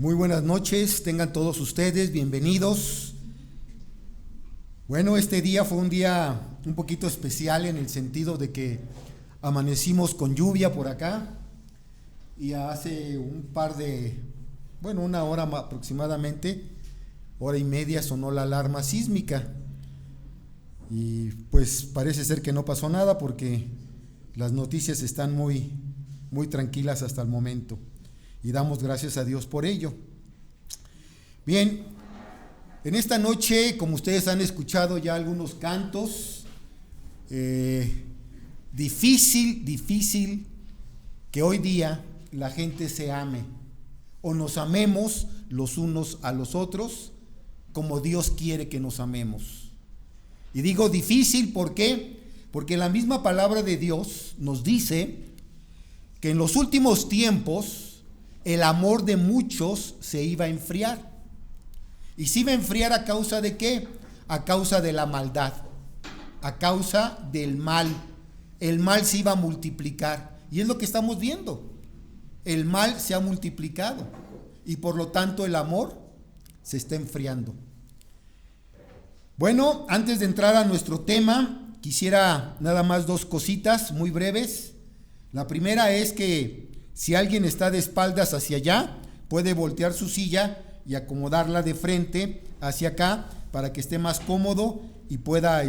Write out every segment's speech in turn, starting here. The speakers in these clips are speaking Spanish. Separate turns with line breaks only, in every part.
Muy buenas noches, tengan todos ustedes bienvenidos. Bueno, este día fue un día un poquito especial en el sentido de que amanecimos con lluvia por acá y hace una hora aproximadamente, hora y media, sonó la alarma sísmica y pues parece ser que no pasó nada porque las noticias están muy tranquilas hasta el momento. Y damos gracias a Dios por ello. Bien, en esta noche, como ustedes han escuchado ya algunos cantos, difícil que hoy día la gente se ame o nos amemos los unos a los otros como Dios quiere que nos amemos. Y digo difícil, ¿por qué? Porque la misma palabra de Dios nos dice que en los últimos tiempos el amor de muchos se iba a enfriar. ¿Y se iba a enfriar a causa de qué? A causa de la maldad, a causa del mal. El mal se iba a multiplicar. Y es lo que estamos viendo. El mal se ha multiplicado y por lo tanto el amor se está enfriando. Bueno, antes de entrar a nuestro tema, quisiera nada más dos cositas muy breves. La primera es que si alguien está de espaldas hacia allá, puede voltear su silla y acomodarla de frente hacia acá para que esté más cómodo y pueda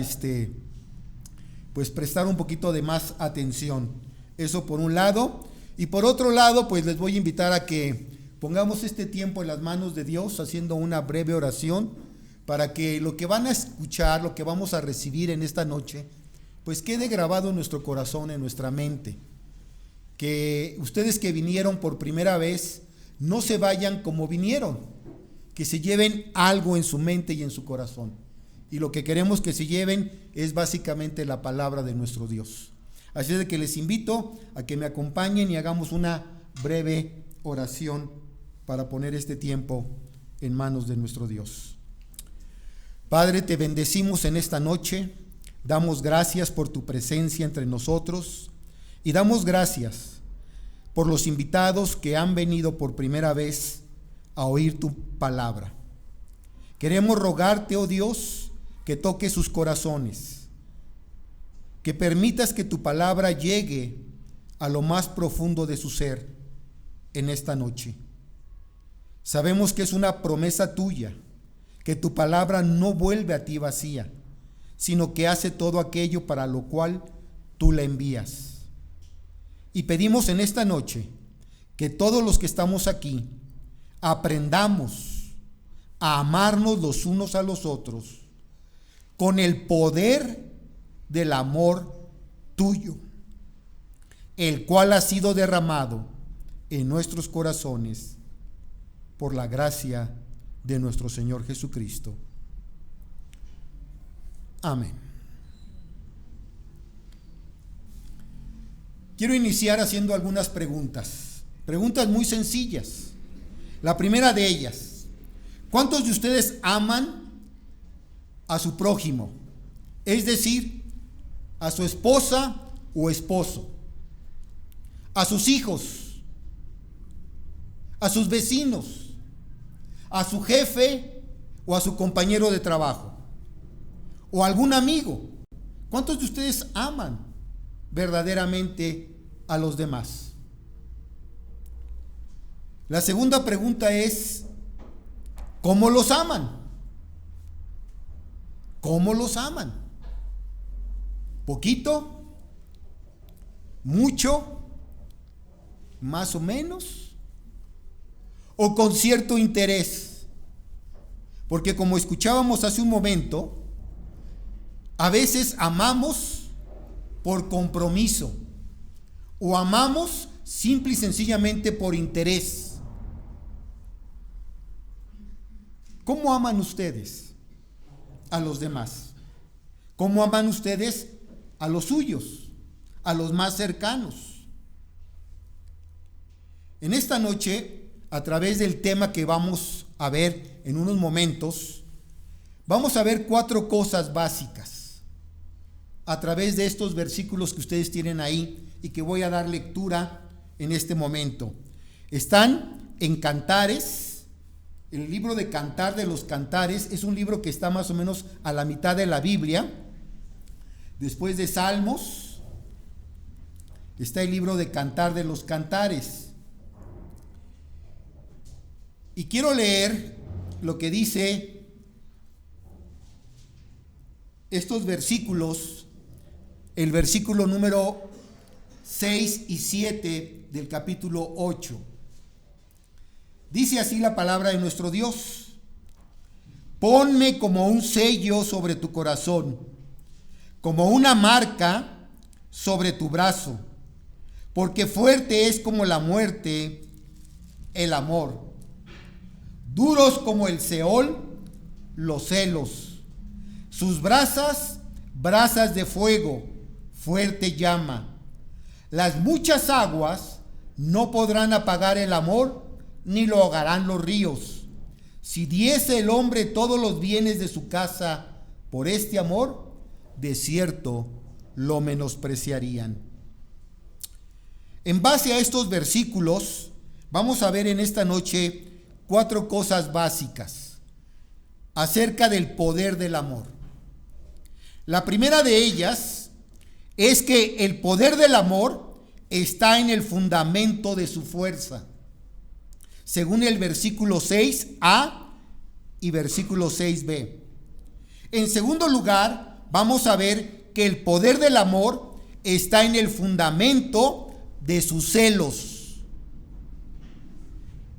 pues prestar un poquito de más atención. Eso por un lado. Y por otro lado, pues les voy a invitar a que pongamos este tiempo en las manos de Dios haciendo una breve oración para que lo que van a escuchar, lo que vamos a recibir en esta noche, pues quede grabado en nuestro corazón, en nuestra mente. Que ustedes que vinieron por primera vez no se vayan como vinieron, que se lleven algo en su mente y en su corazón. Y lo que queremos que se lleven es básicamente la palabra de nuestro Dios. Así es de que les invito a que me acompañen y hagamos una breve oración para poner este tiempo en manos de nuestro Dios. Padre, te bendecimos en esta noche, damos gracias por tu presencia entre nosotros. Y damos gracias por los invitados que han venido por primera vez a oír tu palabra. Queremos rogarte, oh Dios, que toques sus corazones, que permitas que tu palabra llegue a lo más profundo de su ser en esta noche. Sabemos que es una promesa tuya, que tu palabra no vuelve a ti vacía, sino que hace todo aquello para lo cual tú la envías. Y pedimos en esta noche que todos los que estamos aquí aprendamos a amarnos los unos a los otros con el poder del amor tuyo, el cual ha sido derramado en nuestros corazones por la gracia de nuestro Señor Jesucristo. Amén. Quiero iniciar haciendo algunas preguntas muy sencillas. La primera de ellas: ¿cuántos de ustedes aman a su prójimo? Es decir, a su esposa o esposo, a sus hijos, a sus vecinos, a su jefe o a su compañero de trabajo, o a algún amigo. ¿Cuántos de ustedes aman verdaderamente a los demás? La segunda pregunta es: ¿cómo los aman? ¿Cómo los aman? ¿Poquito? ¿Mucho? ¿Más o menos? ¿O con cierto interés? Porque como escuchábamos hace un momento, a veces amamos por compromiso, o amamos simple y sencillamente por interés. ¿Cómo aman ustedes a los demás? ¿Cómo aman ustedes a los suyos, a los más cercanos? En esta noche, a través del tema que vamos a ver en unos momentos, vamos a ver 4 cosas básicas a través de estos versículos que ustedes tienen ahí y que voy a dar lectura en este momento. Están en Cantares el libro de Cantar de los Cantares es un libro que está más o menos a la mitad de la Biblia. Después de Salmos está el libro de Cantar de los Cantares. Y quiero leer lo que dice estos versículos, el versículo número 6 y 7 del capítulo 8. Dice así la palabra de nuestro Dios: ponme como un sello sobre tu corazón, como una marca sobre tu brazo, porque fuerte es como la muerte el amor, duros como el Seol los celos, sus brasas, brasas de fuego, fuerte llama. Las muchas aguas no podrán apagar el amor, ni lo ahogarán los ríos. Si diese el hombre todos los bienes de su casa por este amor, de cierto lo menospreciarían. En base a estos versículos, vamos a ver en esta noche 4 cosas básicas acerca del poder del amor. La primera de ellas es que el poder del amor está en el fundamento de su fuerza, según el versículo 6a y versículo 6b. En segundo lugar, vamos a ver que el poder del amor está en el fundamento de sus celos.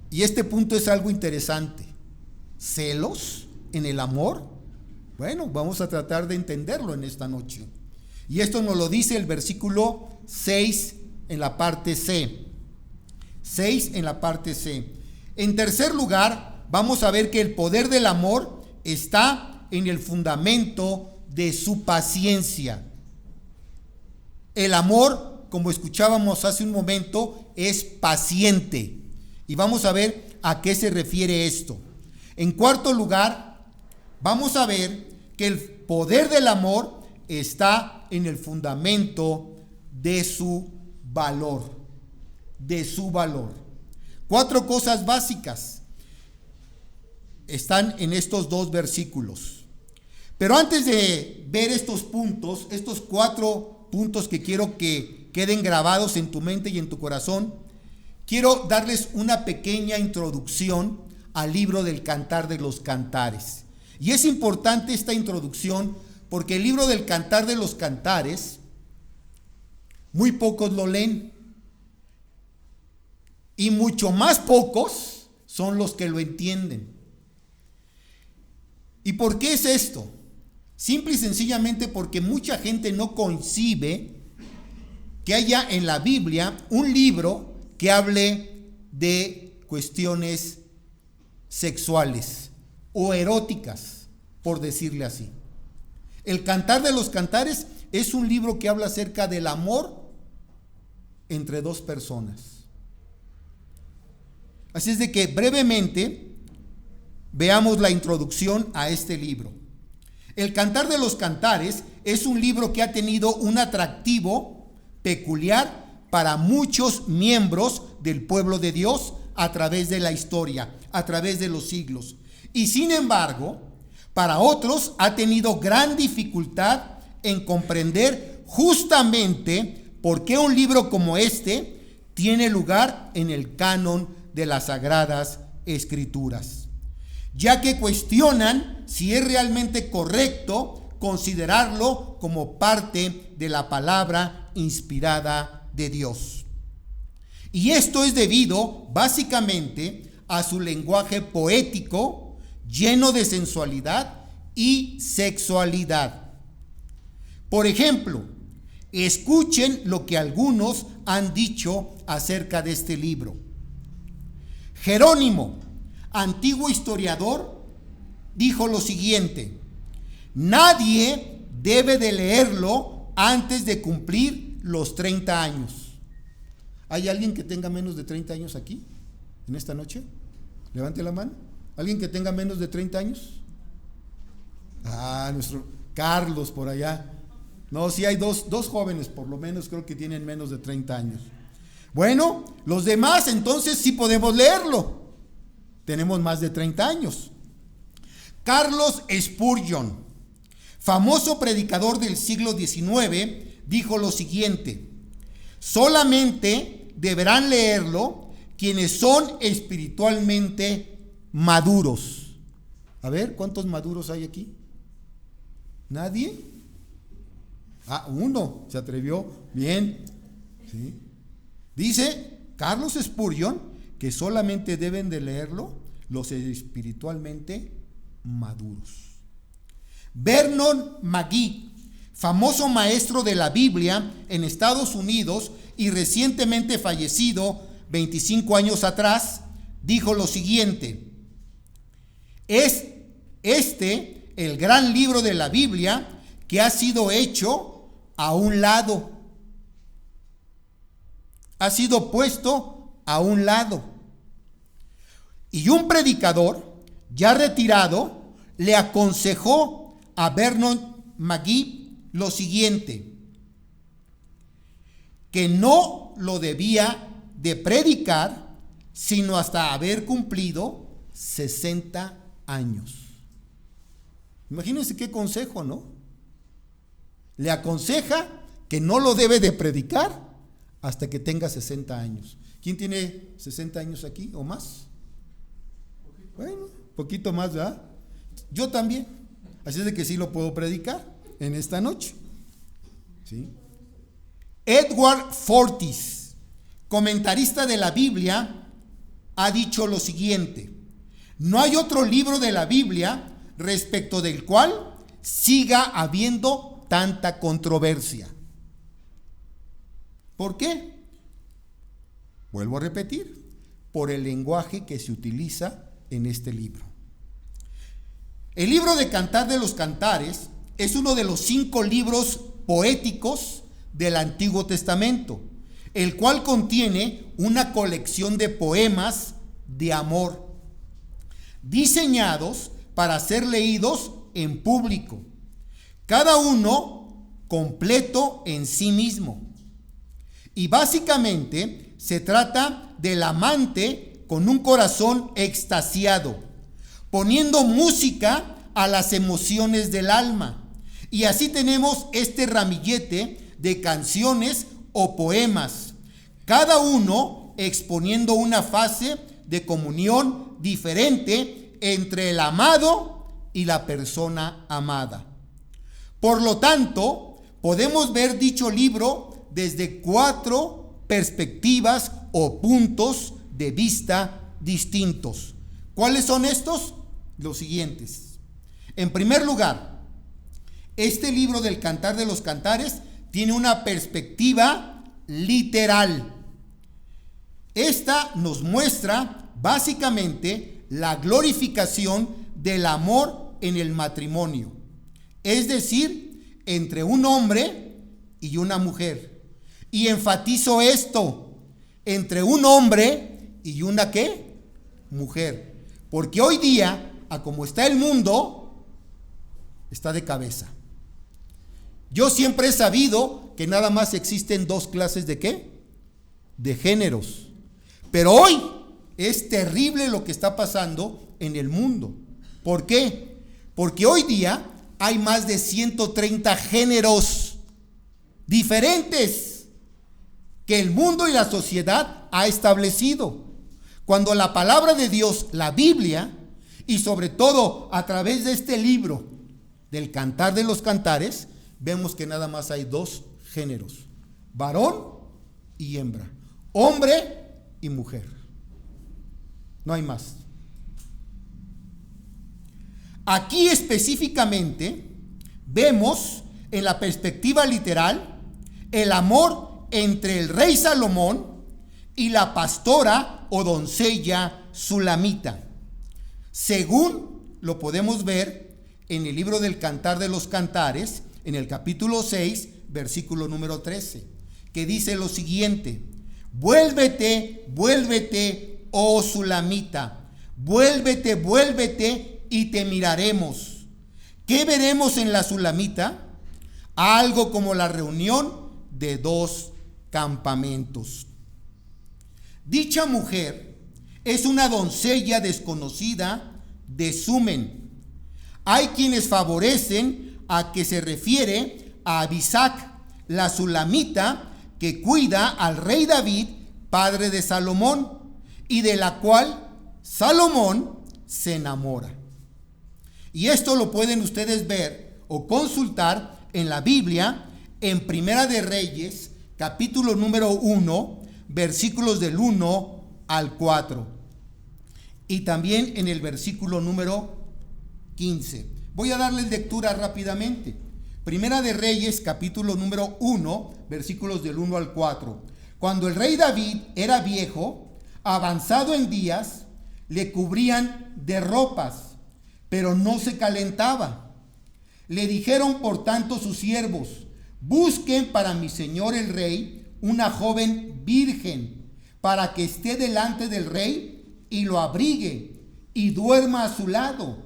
Y este punto es algo interesante. ¿Celos en el amor? Bueno, vamos a tratar de entenderlo en esta noche. Y esto nos lo dice el versículo 6 en la parte C. 6 en la parte C. En tercer lugar, vamos a ver que el poder del amor está en el fundamento de su paciencia. El amor, como escuchábamos hace un momento, es paciente. Y vamos a ver a qué se refiere esto. En cuarto lugar, vamos a ver que el poder del amor está en el fundamento de su valor. De su valor. 4 cosas básicas están en estos 2 versículos. Pero antes de ver estos puntos, estos 4 puntos que quiero que queden grabados en tu mente y en tu corazón, quiero darles una pequeña introducción al libro del Cantar de los Cantares. Y es importante esta introducción porque el libro del Cantar de los Cantares, muy pocos lo leen. Y mucho más pocos son los que lo entienden. ¿Y por qué es esto? Simple y sencillamente porque mucha gente no concibe que haya en la Biblia un libro que hable de cuestiones sexuales o eróticas, por decirle así. El Cantar de los Cantares es un libro que habla acerca del amor entre 2 personas. Así es de que brevemente veamos la introducción a este libro. El Cantar de los Cantares es un libro que ha tenido un atractivo peculiar para muchos miembros del pueblo de Dios a través de la historia, a través de los siglos. Y sin embargo, para otros ha tenido gran dificultad en comprender justamente por qué un libro como este tiene lugar en el canon de las Sagradas Escrituras, ya que cuestionan si es realmente correcto considerarlo como parte de la palabra inspirada de Dios. Y esto es debido básicamente a su lenguaje poético lleno de sensualidad y sexualidad. Por ejemplo, escuchen lo que algunos han dicho acerca de este libro. Jerónimo, antiguo historiador, dijo lo siguiente: nadie debe de leerlo antes de cumplir los 30 años. ¿Hay alguien que tenga menos de 30 años aquí, en esta noche? Levante la mano. ¿Alguien que tenga menos de 30 años? Nuestro Carlos por allá. No, sí hay dos jóvenes, por lo menos creo que tienen menos de 30 años. Bueno, los demás entonces sí podemos leerlo. tenemos más de 30 años. Carlos Spurgeon, famoso predicador del siglo XIX, dijo lo siguiente: solamente deberán leerlo quienes son espiritualmente maduros. A ver, ¿cuántos maduros hay aquí? ¿Nadie? Uno se atrevió. Bien. ¿Sí? Dice Carlos Spurgeon que solamente deben de leerlo los espiritualmente maduros. Vernon McGee, famoso maestro de la Biblia en Estados Unidos y recientemente fallecido 25 años atrás, dijo lo siguiente: es este el gran libro de la Biblia que ha sido hecho a un lado, ha sido puesto a un lado. Y un predicador ya retirado le aconsejó a Vernon McGee lo siguiente: que no lo debía de predicar sino hasta haber cumplido 60 años. Imagínense qué consejo, ¿no? Le aconseja que no lo debe de predicar hasta que tenga 60 años. ¿Quién tiene 60 años aquí o más? Bueno, poquito más, ¿verdad? Yo también. Así es de que sí lo puedo predicar en esta noche. ¿Sí? Edward Fortis, comentarista de la Biblia, ha dicho lo siguiente: no hay otro libro de la Biblia respecto del cual siga habiendo tanta controversia. ¿Por qué? Vuelvo a repetir, por el lenguaje que se utiliza en este libro. El libro de Cantar de los Cantares es uno de los 5 libros poéticos del Antiguo Testamento, el cual contiene una colección de poemas de amor, diseñados para ser leídos en público, cada uno completo en sí mismo. Y básicamente se trata del amante con un corazón extasiado, poniendo música a las emociones del alma. Y así tenemos este ramillete de canciones o poemas, cada uno exponiendo una fase de comunión diferente entre el amado y la persona amada. Por lo tanto, podemos ver dicho libro desde 4 perspectivas o puntos de vista distintos. ¿Cuáles son estos? Los siguientes. En primer lugar, este libro del Cantar de los Cantares tiene una perspectiva literal. Esta nos muestra básicamente la glorificación del amor en el matrimonio, es decir, entre un hombre y una mujer. Y enfatizo esto, entre un hombre y una ¿qué? Mujer. Porque hoy día, a como está el mundo, está de cabeza. Yo siempre he sabido que nada más existen 2 clases de ¿qué? De géneros. Pero hoy es terrible lo que está pasando en el mundo. ¿Por qué? Porque hoy día hay más de 130 géneros diferentes que el mundo y la sociedad ha establecido. Cuando la palabra de Dios, la Biblia, y sobre todo a través de este libro del Cantar de los Cantares, vemos que nada más hay 2 géneros: varón y hembra, hombre y mujer. No hay más. Aquí específicamente vemos en la perspectiva literal el amor entre el rey Salomón y la pastora o doncella sulamita, según lo podemos ver en el libro del Cantar de los Cantares, en el capítulo 6, versículo número 13, que dice lo siguiente: vuélvete, vuélvete, oh sulamita, vuélvete, vuélvete y te miraremos. ¿Qué veremos en la sulamita? Algo como la reunión de 2 campamentos. Dicha mujer es una doncella desconocida de Sumen. Hay quienes favorecen a que se refiere a Abisac, la sulamita, que cuida al rey David, padre de Salomón, y de la cual Salomón se enamora. Y esto lo pueden ustedes ver o consultar en la Biblia, en Primera de Reyes, capítulo número 1, versículos del 1 al 4. Y también en el versículo número 15. Voy a darles lectura rápidamente. Primera de Reyes, capítulo número 1, versículos del 1 al 4. Cuando el rey David era viejo, avanzado en días, le cubrían de ropas, pero no se calentaba. Le dijeron por tanto sus siervos: busquen para mi señor el rey una joven virgen, para que esté delante del rey y lo abrigue y duerma a su lado.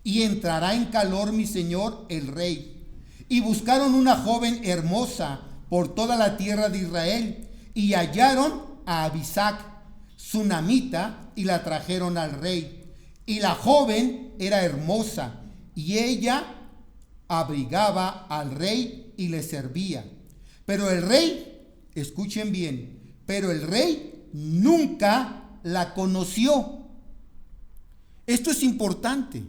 Y entrará en calor mi señor el rey. Y buscaron una joven hermosa por toda la tierra de Israel, y hallaron a Abisac, sunamita, y la trajeron al rey. Y la joven era hermosa, y ella abrigaba al rey y le servía. Pero el rey, escuchen bien, pero el rey nunca la conoció. Esto es importante.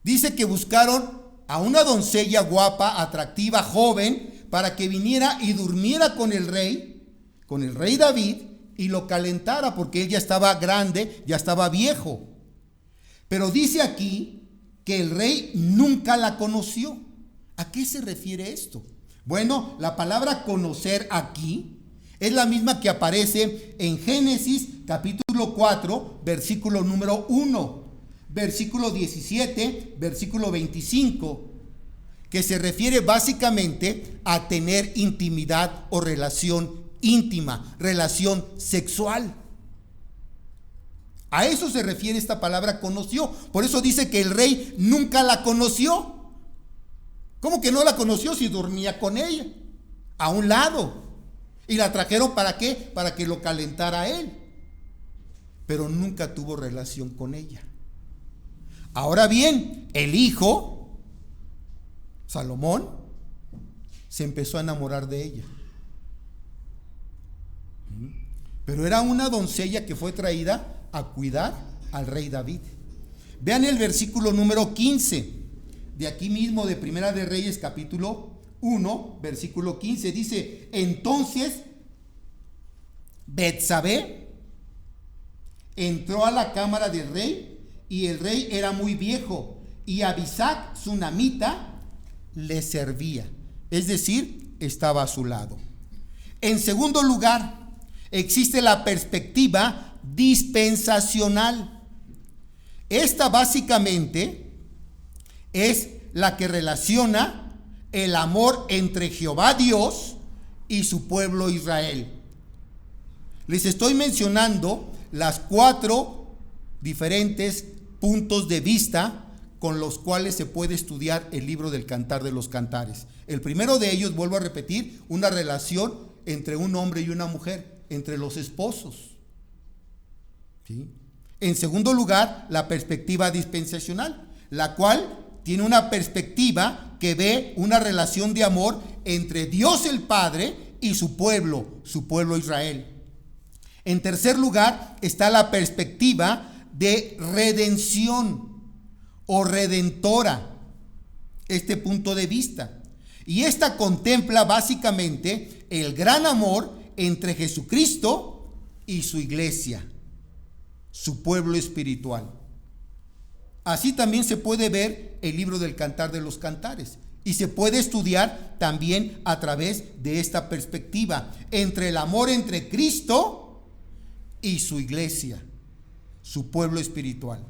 Dice que buscaron a una doncella guapa, atractiva, joven, para que viniera y durmiera con el rey David, y lo calentara, porque él ya estaba grande, ya estaba viejo. Pero dice aquí que el rey nunca la conoció. ¿A qué se refiere esto? Bueno, la palabra conocer aquí es la misma que aparece en Génesis capítulo 4, versículo número 1, versículo 17, versículo 25, que se refiere básicamente a tener intimidad o relación íntima, relación sexual. A eso se refiere esta palabra conoció. Por eso dice que el rey nunca la conoció. ¿Cómo que no la conoció si dormía con ella a un lado? Y la trajeron ¿para qué? Para que lo calentara a él. Pero nunca tuvo relación con ella. Ahora bien, el hijo, Salomón, se empezó a enamorar de ella. Pero era una doncella que fue traída a cuidar al rey David. Vean el versículo número 15, de aquí mismo de Primera de Reyes, capítulo 1, versículo 15. Dice: entonces Betsabé entró a la cámara del rey, y el rey era muy viejo, y Abisac, sunamita, le servía, es decir, estaba a su lado. En segundo lugar, existe la perspectiva dispensacional. Esta básicamente es la que relaciona el amor entre Jehová Dios y su pueblo Israel. Les estoy mencionando las 4 diferentes puntos de vista con los cuales se puede estudiar el libro del Cantar de los Cantares. El primero de ellos, vuelvo a repetir, una relación entre un hombre y una mujer, entre los esposos. ¿Sí? En segundo lugar, la perspectiva dispensacional, la cual tiene una perspectiva que ve una relación de amor entre Dios el Padre y su pueblo Israel. En tercer lugar está la perspectiva de redención o redentora, este punto de vista. Y esta contempla básicamente el gran amor entre Jesucristo y su iglesia, su pueblo espiritual. Así también se puede ver el libro del Cantar de los Cantares, y se puede estudiar también a través de esta perspectiva entre el amor entre Cristo y su iglesia, su pueblo espiritual.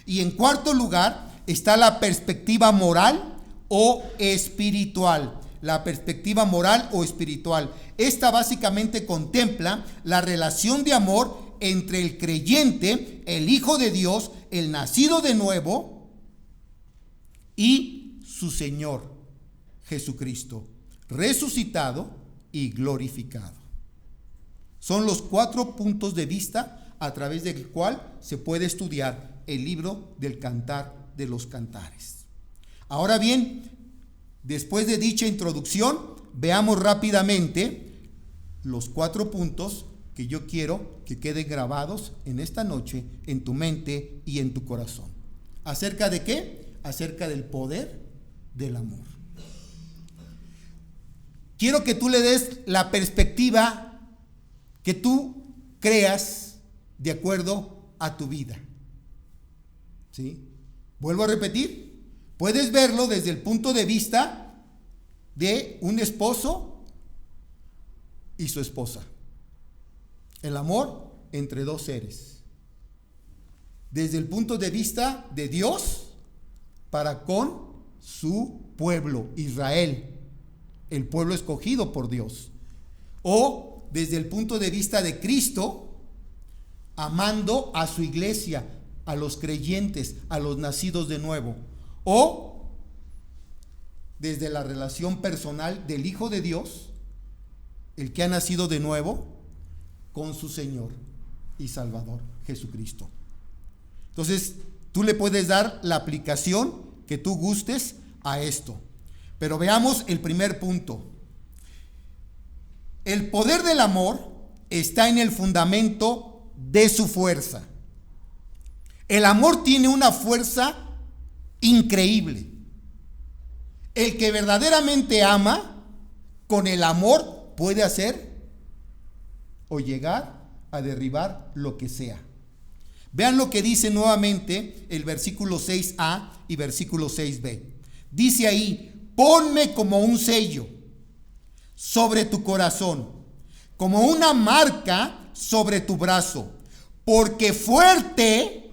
Y en cuarto lugar está la perspectiva moral o espiritual. La perspectiva moral o espiritual. Esta básicamente contempla la relación de amor entre el creyente, el Hijo de Dios, el nacido de nuevo, y su Señor Jesucristo, resucitado y glorificado. Son los 4 puntos de vista a través del cual se puede estudiar el libro del Cantar de los Cantares. Ahora bien, después de dicha introducción, veamos rápidamente los 4 puntos que yo quiero que queden grabados en esta noche en tu mente y en tu corazón. ¿Acerca de qué? Acerca del poder del amor. Quiero que tú le des la perspectiva que tú creas de acuerdo a tu vida. ¿Sí? Vuelvo a repetir, puedes verlo desde el punto de vista de un esposo y su esposa. El amor entre 2 seres. Desde el punto de vista de Dios para con su pueblo, Israel, el pueblo escogido por Dios. O desde el punto de vista de Cristo, amando a su iglesia, a los creyentes, a los nacidos de nuevo. O desde la relación personal del Hijo de Dios, el que ha nacido de nuevo, con su Señor y Salvador, Jesucristo. Entonces, tú le puedes dar la aplicación que tú gustes a esto. Pero veamos el primer punto. El poder del amor está en el fundamento de su fuerza. El amor tiene una fuerza increíble. El que verdaderamente ama, con el amor puede hacer o llegar a derribar lo que sea. Vean lo que dice nuevamente el versículo 6a y versículo 6b. Dice ahí: ponme como un sello sobre tu corazón, como una marca sobre tu brazo, porque fuerte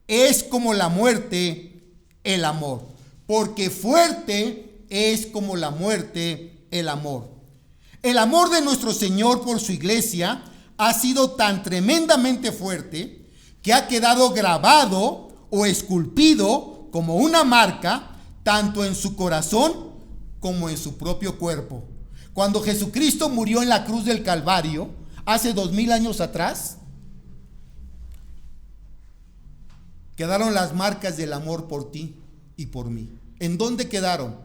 es como la muerte el amor. Porque fuerte es como la muerte el amor. El amor de nuestro Señor por su iglesia ha sido tan tremendamente fuerte que ha quedado grabado o esculpido como una marca tanto en su corazón como en su propio cuerpo. Cuando Jesucristo murió en la cruz del Calvario hace 2000 años atrás, quedaron las marcas del amor por ti y por mí. ¿En dónde quedaron?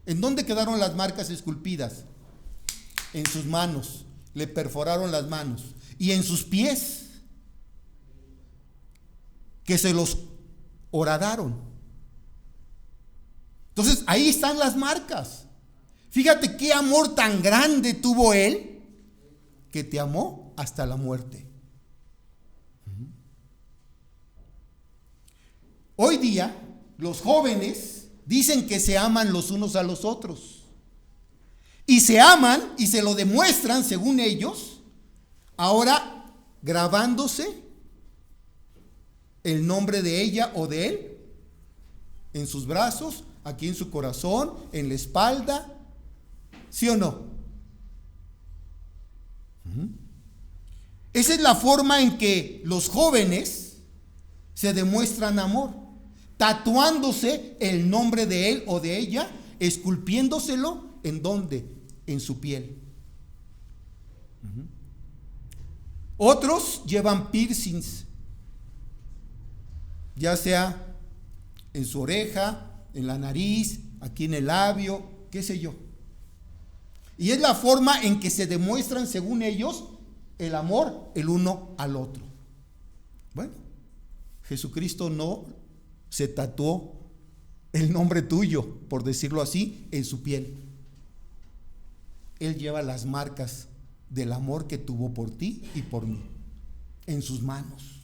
¿En dónde quedaron las marcas esculpidas? En sus manos, le perforaron las manos, y en sus pies, que se los horadaron. Entonces ahí están las marcas. Fíjate qué amor tan grande tuvo Él, que te amó hasta la muerte. Hoy día los jóvenes dicen que se aman los unos a los otros. Y se aman y se lo demuestran, según ellos, ahora grabándose el nombre de ella o de él en sus brazos, aquí en su corazón, en la espalda. ¿Sí o no? Esa es la forma en que los jóvenes se demuestran amor, tatuándose el nombre de él o de ella, esculpiéndoselo. ¿En dónde? En su piel. Otros llevan piercings, ya sea en su oreja, en la nariz, aquí en el labio, qué sé yo. Y es la forma en que se demuestran, según ellos, el amor el uno al otro. Bueno, Jesucristo no se tatuó el nombre tuyo, por decirlo así, en su piel. Él lleva las marcas del amor que tuvo por ti y por mí, en sus manos,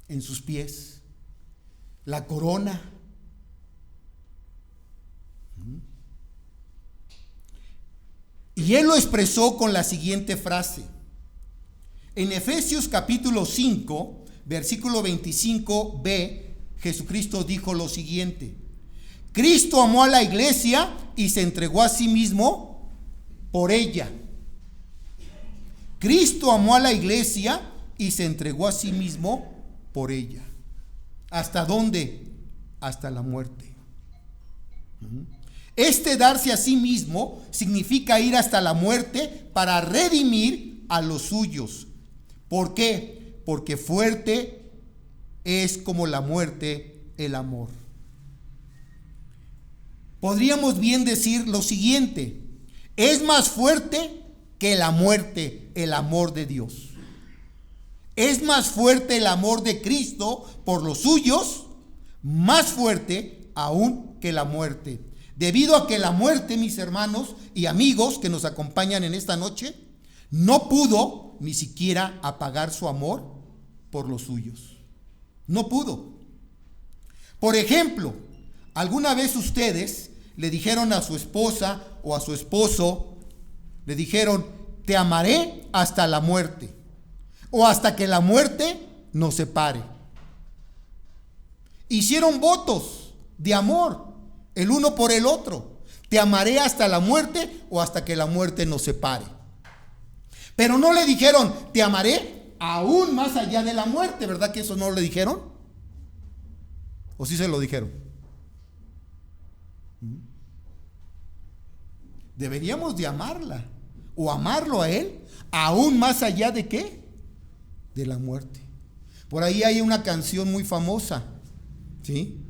en sus pies, la corona. Y Él lo expresó con la siguiente frase. En Efesios capítulo 5, versículo 25b, Jesucristo dijo lo siguiente: Cristo amó a la iglesia y se entregó a sí mismo por ella. Cristo amó a la iglesia y se entregó a sí mismo por ella. ¿Hasta dónde? Hasta la muerte. Este darse a sí mismo significa ir hasta la muerte para redimir a los suyos, ¿Por qué? Porque fuerte es como la muerte el amor. Podríamos bien decir lo siguiente: es más fuerte que la muerte el amor de Dios. Es más fuerte el amor de Cristo por los suyos, más fuerte aún que la muerte. Debido a que la muerte, mis hermanos y amigos que nos acompañan en esta noche, no pudo ni siquiera apagar su amor por los suyos. No pudo. Por ejemplo, ¿alguna vez ustedes le dijeron a su esposa o a su esposo, le dijeron, te amaré hasta la muerte, o hasta que la muerte nos separe? Hicieron votos de amor el uno por el otro. Te amaré hasta la muerte o hasta que la muerte nos separe. Pero no le dijeron, te amaré aún más allá de la muerte. ¿Verdad que eso no le dijeron? ¿O sí se lo dijeron? Deberíamos de amarla o amarlo a él aún más allá de ¿qué? De la muerte. Por ahí hay una canción muy famosa, ¿sí?,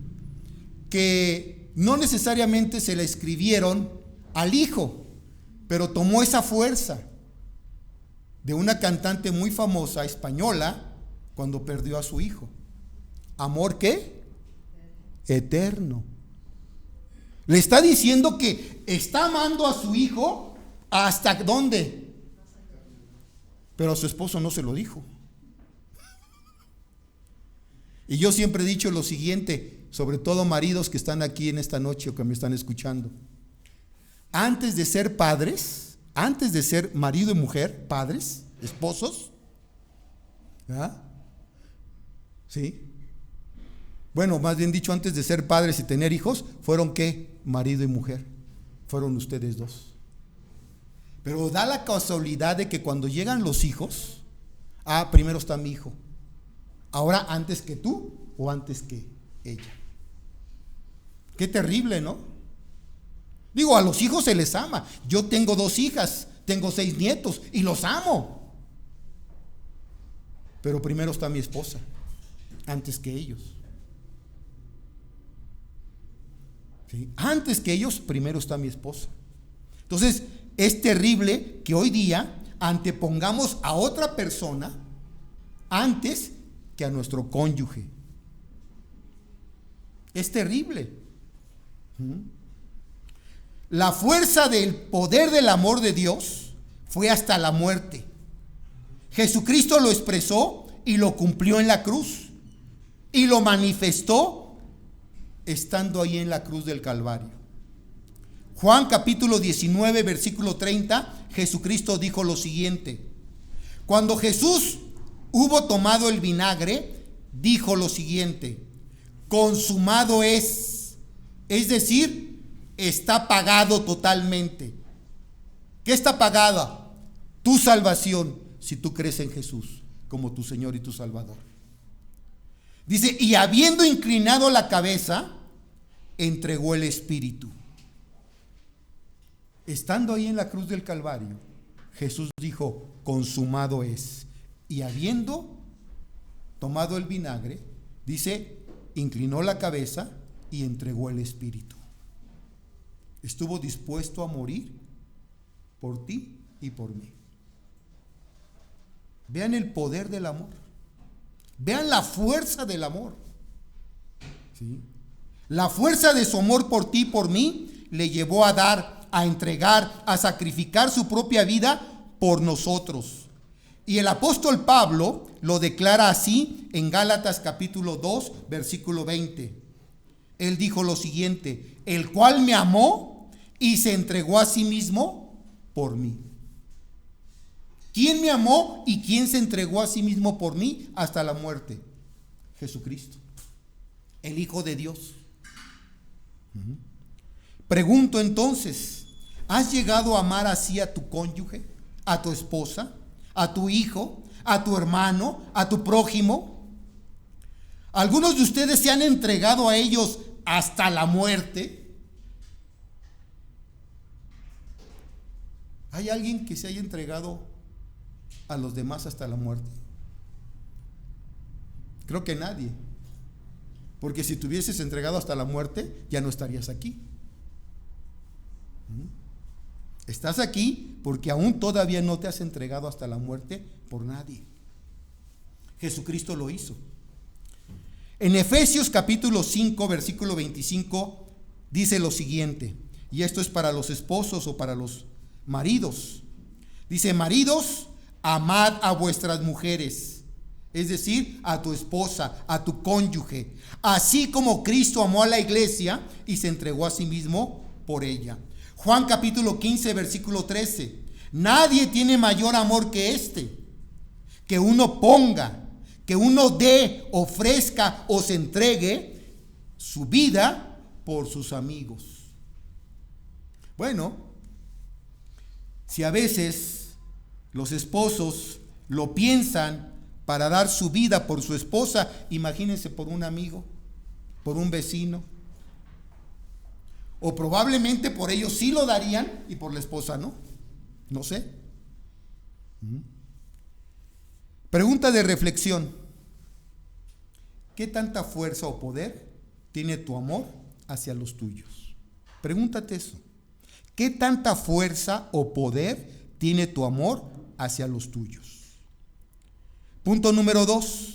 que no necesariamente se la escribieron al hijo, pero tomó esa fuerza de una cantante muy famosa española cuando perdió a su hijo. ¿Amor qué? Eterno. Le está diciendo que está amando a su hijo hasta ¿dónde? Pero a su esposo no se lo dijo. Y yo siempre he dicho lo siguiente, sobre todo maridos que están aquí en esta noche o que me están escuchando: antes de ser padres, antes de ser marido y mujer, padres, esposos, ¿verdad? ¿Sí? Bueno, más bien dicho, antes de ser padres y tener hijos, ¿fueron qué? Marido y mujer. Fueron ustedes dos. Pero da la casualidad de que cuando llegan los hijos, primero está mi hijo. Ahora antes que tú o antes que ella. Qué terrible, ¿no? Digo, a los hijos se les ama. Yo tengo 2 hijas, tengo 6 nietos y los amo. Pero primero está mi esposa, antes que ellos. ¿Sí? Antes que ellos, primero está mi esposa. Entonces, es terrible que hoy día antepongamos a otra persona antes que a nuestro cónyuge. Es terrible. La fuerza del poder del amor de Dios fue hasta la muerte. Jesucristo lo expresó y lo cumplió en la cruz, y lo manifestó estando ahí en la cruz del Calvario. Juan capítulo 19 versículo 30, Jesucristo dijo lo siguiente: cuando Jesús hubo tomado el vinagre, dijo lo siguiente: consumado es decir, está pagado totalmente. ¿Qué está pagada? Tu salvación, si tú crees en Jesús como tu Señor y tu Salvador. Dice, y habiendo inclinado la cabeza, entregó el Espíritu. Estando ahí en la cruz del Calvario, Jesús dijo, consumado es. Y habiendo tomado el vinagre, dice, inclinó la cabeza y entregó el Espíritu. Estuvo dispuesto a morir por ti y por mí. Vean el poder del amor. Vean la fuerza del amor. ¿Sí? La fuerza de su amor por ti y por mí le llevó a dar, a entregar, a sacrificar su propia vida por nosotros. Y el apóstol Pablo lo declara así en Gálatas capítulo 2, versículo 20. Él dijo lo siguiente: el cual me amó y se entregó a sí mismo por mí. ¿Quién me amó y quién se entregó a sí mismo por mí hasta la muerte? Jesucristo, el Hijo de Dios. Pregunto entonces, ¿has llegado a amar así a tu cónyuge, a tu esposa, a tu hijo, a tu hermano, a tu prójimo? ¿Algunos de ustedes se han entregado a ellos hasta la muerte? ¿Hay alguien que se haya entregado a los demás hasta la muerte? Creo que nadie. Porque si te hubieses entregado hasta la muerte, ya no estarías aquí. Estás aquí porque aún todavía no te has entregado hasta la muerte por nadie. Jesucristo lo hizo. En Efesios capítulo 5, versículo 25, dice lo siguiente, y esto es para los esposos o para los maridos. Dice: maridos, amad a vuestras mujeres, es decir, a tu esposa, a tu cónyuge, así como Cristo amó a la iglesia y se entregó a sí mismo por ella. Juan capítulo 15, versículo 13. Nadie tiene mayor amor que este, que uno ponga, que uno dé, ofrezca o se entregue su vida por sus amigos. Bueno, si a veces los esposos lo piensan para dar su vida por su esposa, imagínense por un amigo, por un vecino. O probablemente por ellos sí lo darían y por la esposa no. No sé. Pregunta de reflexión: ¿qué tanta fuerza o poder tiene tu amor hacia los tuyos? Pregúntate eso. ¿Qué tanta fuerza o poder tiene tu amor hacia los tuyos? Punto número 2.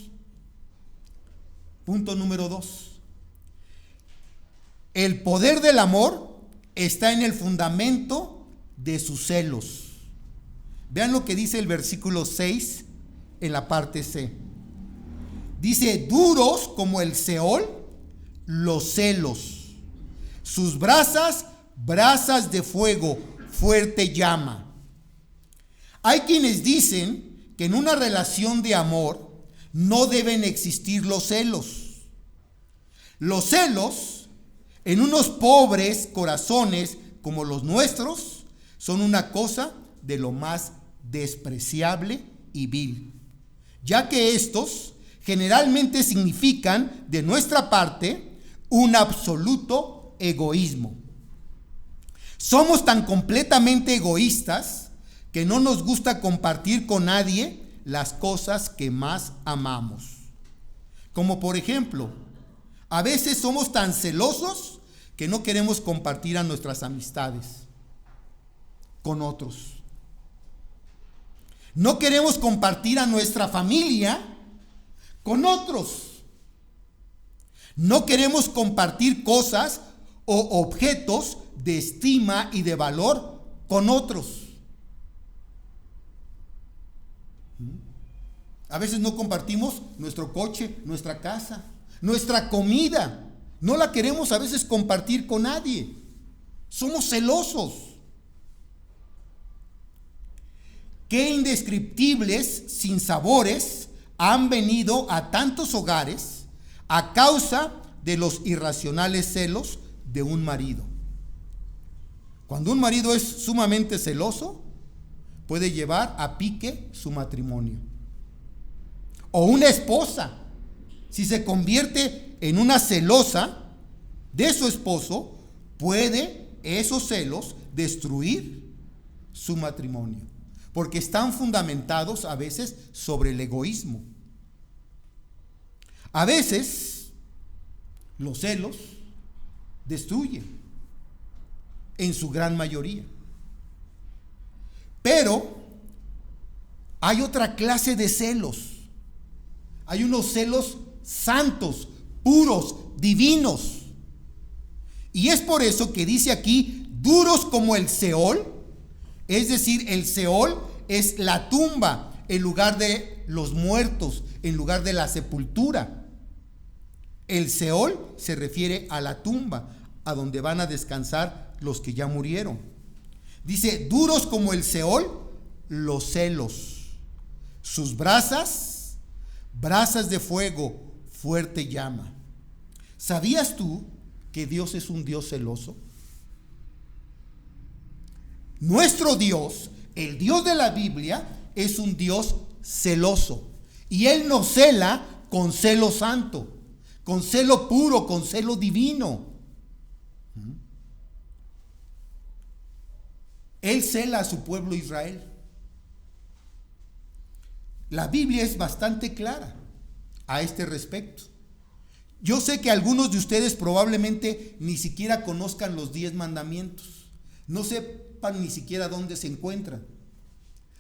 El poder del amor está en el fundamento de sus celos. Vean lo que dice el versículo 6 en la parte C. Dice: duros como el Seol los celos, sus brasas de fuego, fuerte llama. Hay quienes dicen que en una relación de amor no deben existir los celos. Los celos en unos pobres corazones como los nuestros son una cosa de lo más despreciable y vil, ya que estos generalmente significan de nuestra parte un absoluto egoísmo. Somos tan completamente egoístas que no nos gusta compartir con nadie las cosas que más amamos. Como por ejemplo, a veces somos tan celosos que no queremos compartir a nuestras amistades con otros. No queremos compartir a nuestra familia con otros. No queremos compartir cosas o objetos de estima y de valor con otros. A veces no compartimos nuestro coche, nuestra casa, nuestra comida. No la queremos a veces compartir con nadie. Somos celosos. Qué indescriptibles sinsabores han venido a tantos hogares a causa de los irracionales celos de un marido. Cuando un marido es sumamente celoso, puede llevar a pique su matrimonio. O una esposa, si se convierte en una celosa de su esposo, puede esos celos destruir su matrimonio, porque están fundamentados a veces sobre el egoísmo. A veces los celos destruyen, en su gran mayoría. Pero hay otra clase de celos. Hay unos celos santos, puros, divinos. Y es por eso que dice aquí, duros como el Seol. Es decir, el Seol es la tumba, el lugar de los muertos, el lugar de la sepultura. El Seol se refiere a la tumba, a donde van a descansar los que ya murieron. Dice, duros como el Seol, los celos. Sus brasas de fuego, fuerte llama. ¿Sabías tú que Dios es un Dios celoso? Nuestro Dios, el Dios de la Biblia, es un Dios celoso. Y Él nos cela con celo santo, con celo puro, con celo divino. Él cela a su pueblo Israel. La Biblia es bastante clara. a este respecto. Yo sé que algunos de ustedes probablemente ni siquiera conozcan los 10 mandamientos, no sepan ni siquiera dónde se encuentran.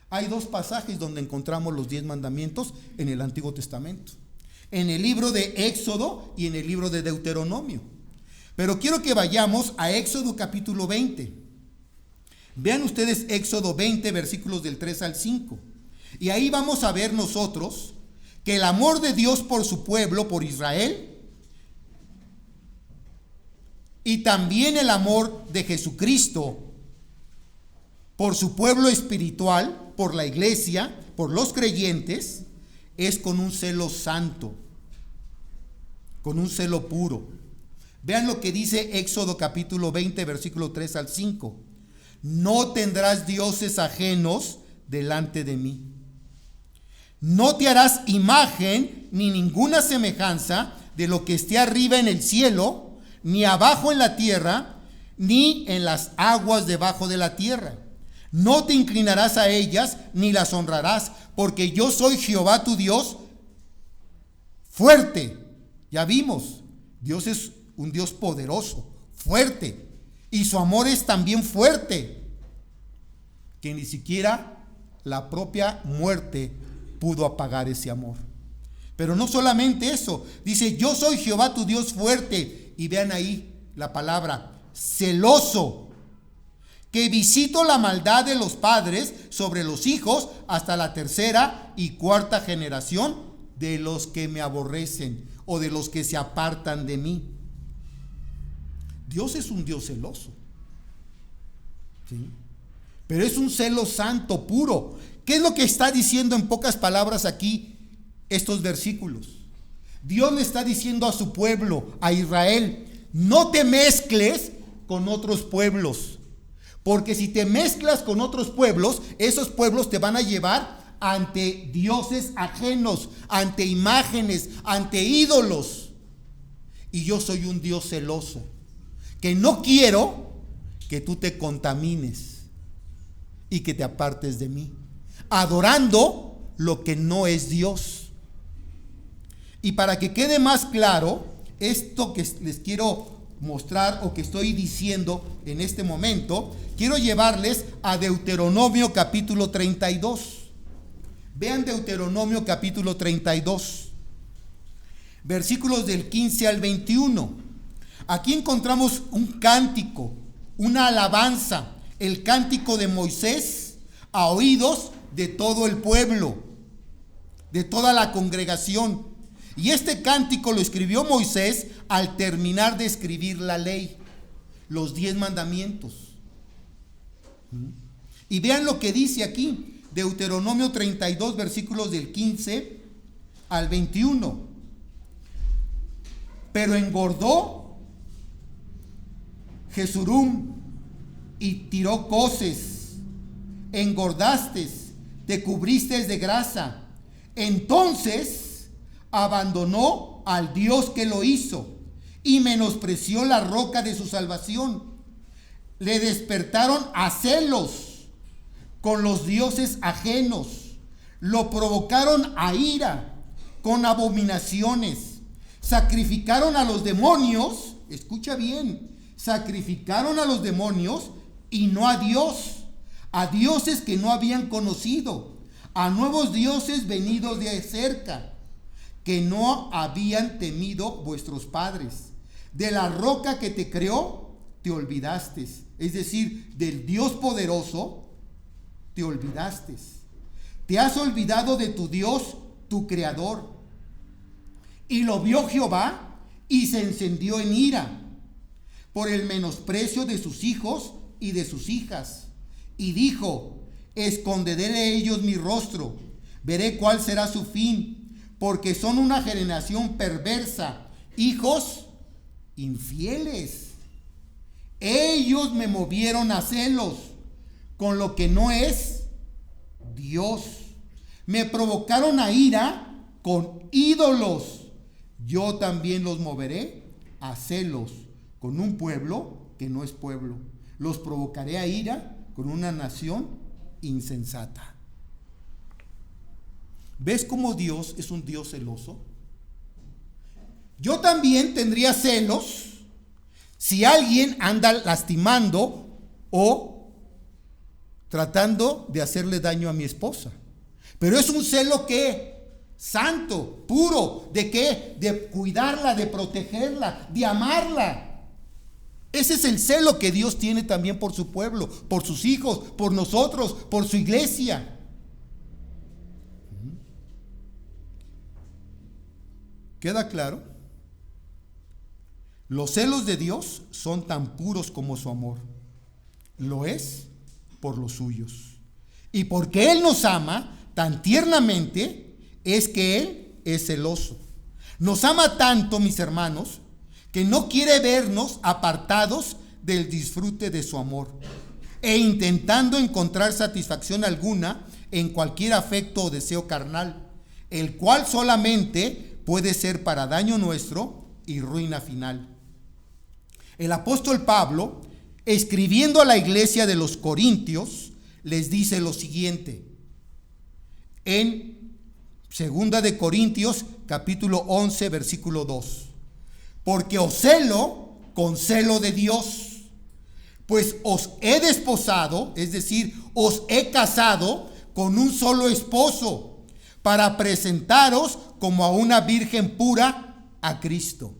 Hay 2 pasajes donde encontramos los 10 mandamientos en el Antiguo Testamento, en el libro de Éxodo y en el libro de Deuteronomio. Pero quiero que vayamos a Éxodo capítulo 20. Vean ustedes Éxodo 20, versículos del 3 al 5. Y ahí vamos a ver nosotros que el amor de Dios por su pueblo, por Israel, y también el amor de Jesucristo por su pueblo espiritual, por la iglesia, por los creyentes, es con un celo santo, con un celo puro. Vean lo que dice Éxodo capítulo 20, versículo 3 al 5. No tendrás dioses ajenos delante de mí. No te harás imagen ni ninguna semejanza de lo que esté arriba en el cielo, ni abajo en la tierra, ni en las aguas debajo de la tierra. No te inclinarás a ellas, ni las honrarás, porque yo soy Jehová tu Dios, fuerte. Ya vimos, Dios es un Dios poderoso, fuerte, y su amor es también fuerte, que ni siquiera la propia muerte pudo apagar ese amor. Pero no solamente eso, dice, yo soy Jehová tu Dios fuerte. Y vean ahí la palabra, celoso, que visito la maldad de los padres sobre los hijos hasta la 3ª y 4ª generación de los que me aborrecen o de los que se apartan de mí. Dios es un Dios celoso, ¿sí? Pero es un celo santo, puro. ¿Qué es lo que está diciendo en pocas palabras aquí estos versículos? Dios le está diciendo a su pueblo, a Israel, no te mezcles con otros pueblos, porque si te mezclas con otros pueblos, esos pueblos te van a llevar ante dioses ajenos, ante imágenes, ante ídolos. Y yo soy un Dios celoso, que no quiero que tú te contamines y que te apartes de mí, adorando lo que no es Dios. Y para que quede más claro esto que les quiero mostrar o que estoy diciendo en este momento, quiero llevarles a Deuteronomio capítulo 32. Vean Deuteronomio capítulo 32, versículos del 15 al 21. Aquí encontramos un cántico, una alabanza, el cántico de Moisés a oídos de todo el pueblo, de toda la congregación. Y este cántico lo escribió Moisés al terminar de escribir la ley, los 10 mandamientos. Y vean lo que dice aquí, Deuteronomio 32, versículos del 15 al 21. Pero engordó Jesurum y tiró coces, engordaste, te cubriste de grasa. Entonces abandonó al Dios que lo hizo y menospreció la roca de su salvación. Le despertaron a celos con los dioses ajenos, lo provocaron a ira con abominaciones, sacrificaron a los demonios, escucha bien, sacrificaron a los demonios y no a Dios, a dioses que no habían conocido, a nuevos dioses venidos de cerca, que no habían temido vuestros padres. De la roca que te creó, te olvidaste. Es decir, del Dios poderoso, te olvidaste. Te has olvidado de tu Dios, tu creador. Y lo vio Jehová y se encendió en ira por el menosprecio de sus hijos y de sus hijas. Y dijo, esconderé de ellos mi rostro, veré cuál será su fin, porque son una generación perversa, hijos infieles. Ellos me movieron a celos con lo que no es Dios. Me provocaron a ira con ídolos. Yo también los moveré a celos con un pueblo que no es pueblo. Los provocaré a ira con una nación insensata. ¿Ves cómo Dios es un Dios celoso? Yo también tendría celos si alguien anda lastimando o tratando de hacerle daño a mi esposa. Pero es un celo que santo, puro. ¿De qué? De cuidarla, de protegerla, de amarla. Ese es el celo que Dios tiene también por su pueblo, por sus hijos, por nosotros, por su iglesia. ¿Queda claro? Los celos de Dios son tan puros como su amor. Lo es por los suyos. Y porque Él nos ama tan tiernamente, es que Él es celoso. Nos ama tanto, mis hermanos, que no quiere vernos apartados del disfrute de su amor e intentando encontrar satisfacción alguna en cualquier afecto o deseo carnal, el cual solamente puede ser para daño nuestro y ruina final. El apóstol Pablo, escribiendo a la iglesia de los Corintios, les dice lo siguiente en 2 de Corintios capítulo 11 versículo 2: porque os celo con celo de Dios, pues os he desposado, es decir, os he casado con un solo esposo, para presentaros como a una virgen pura a Cristo.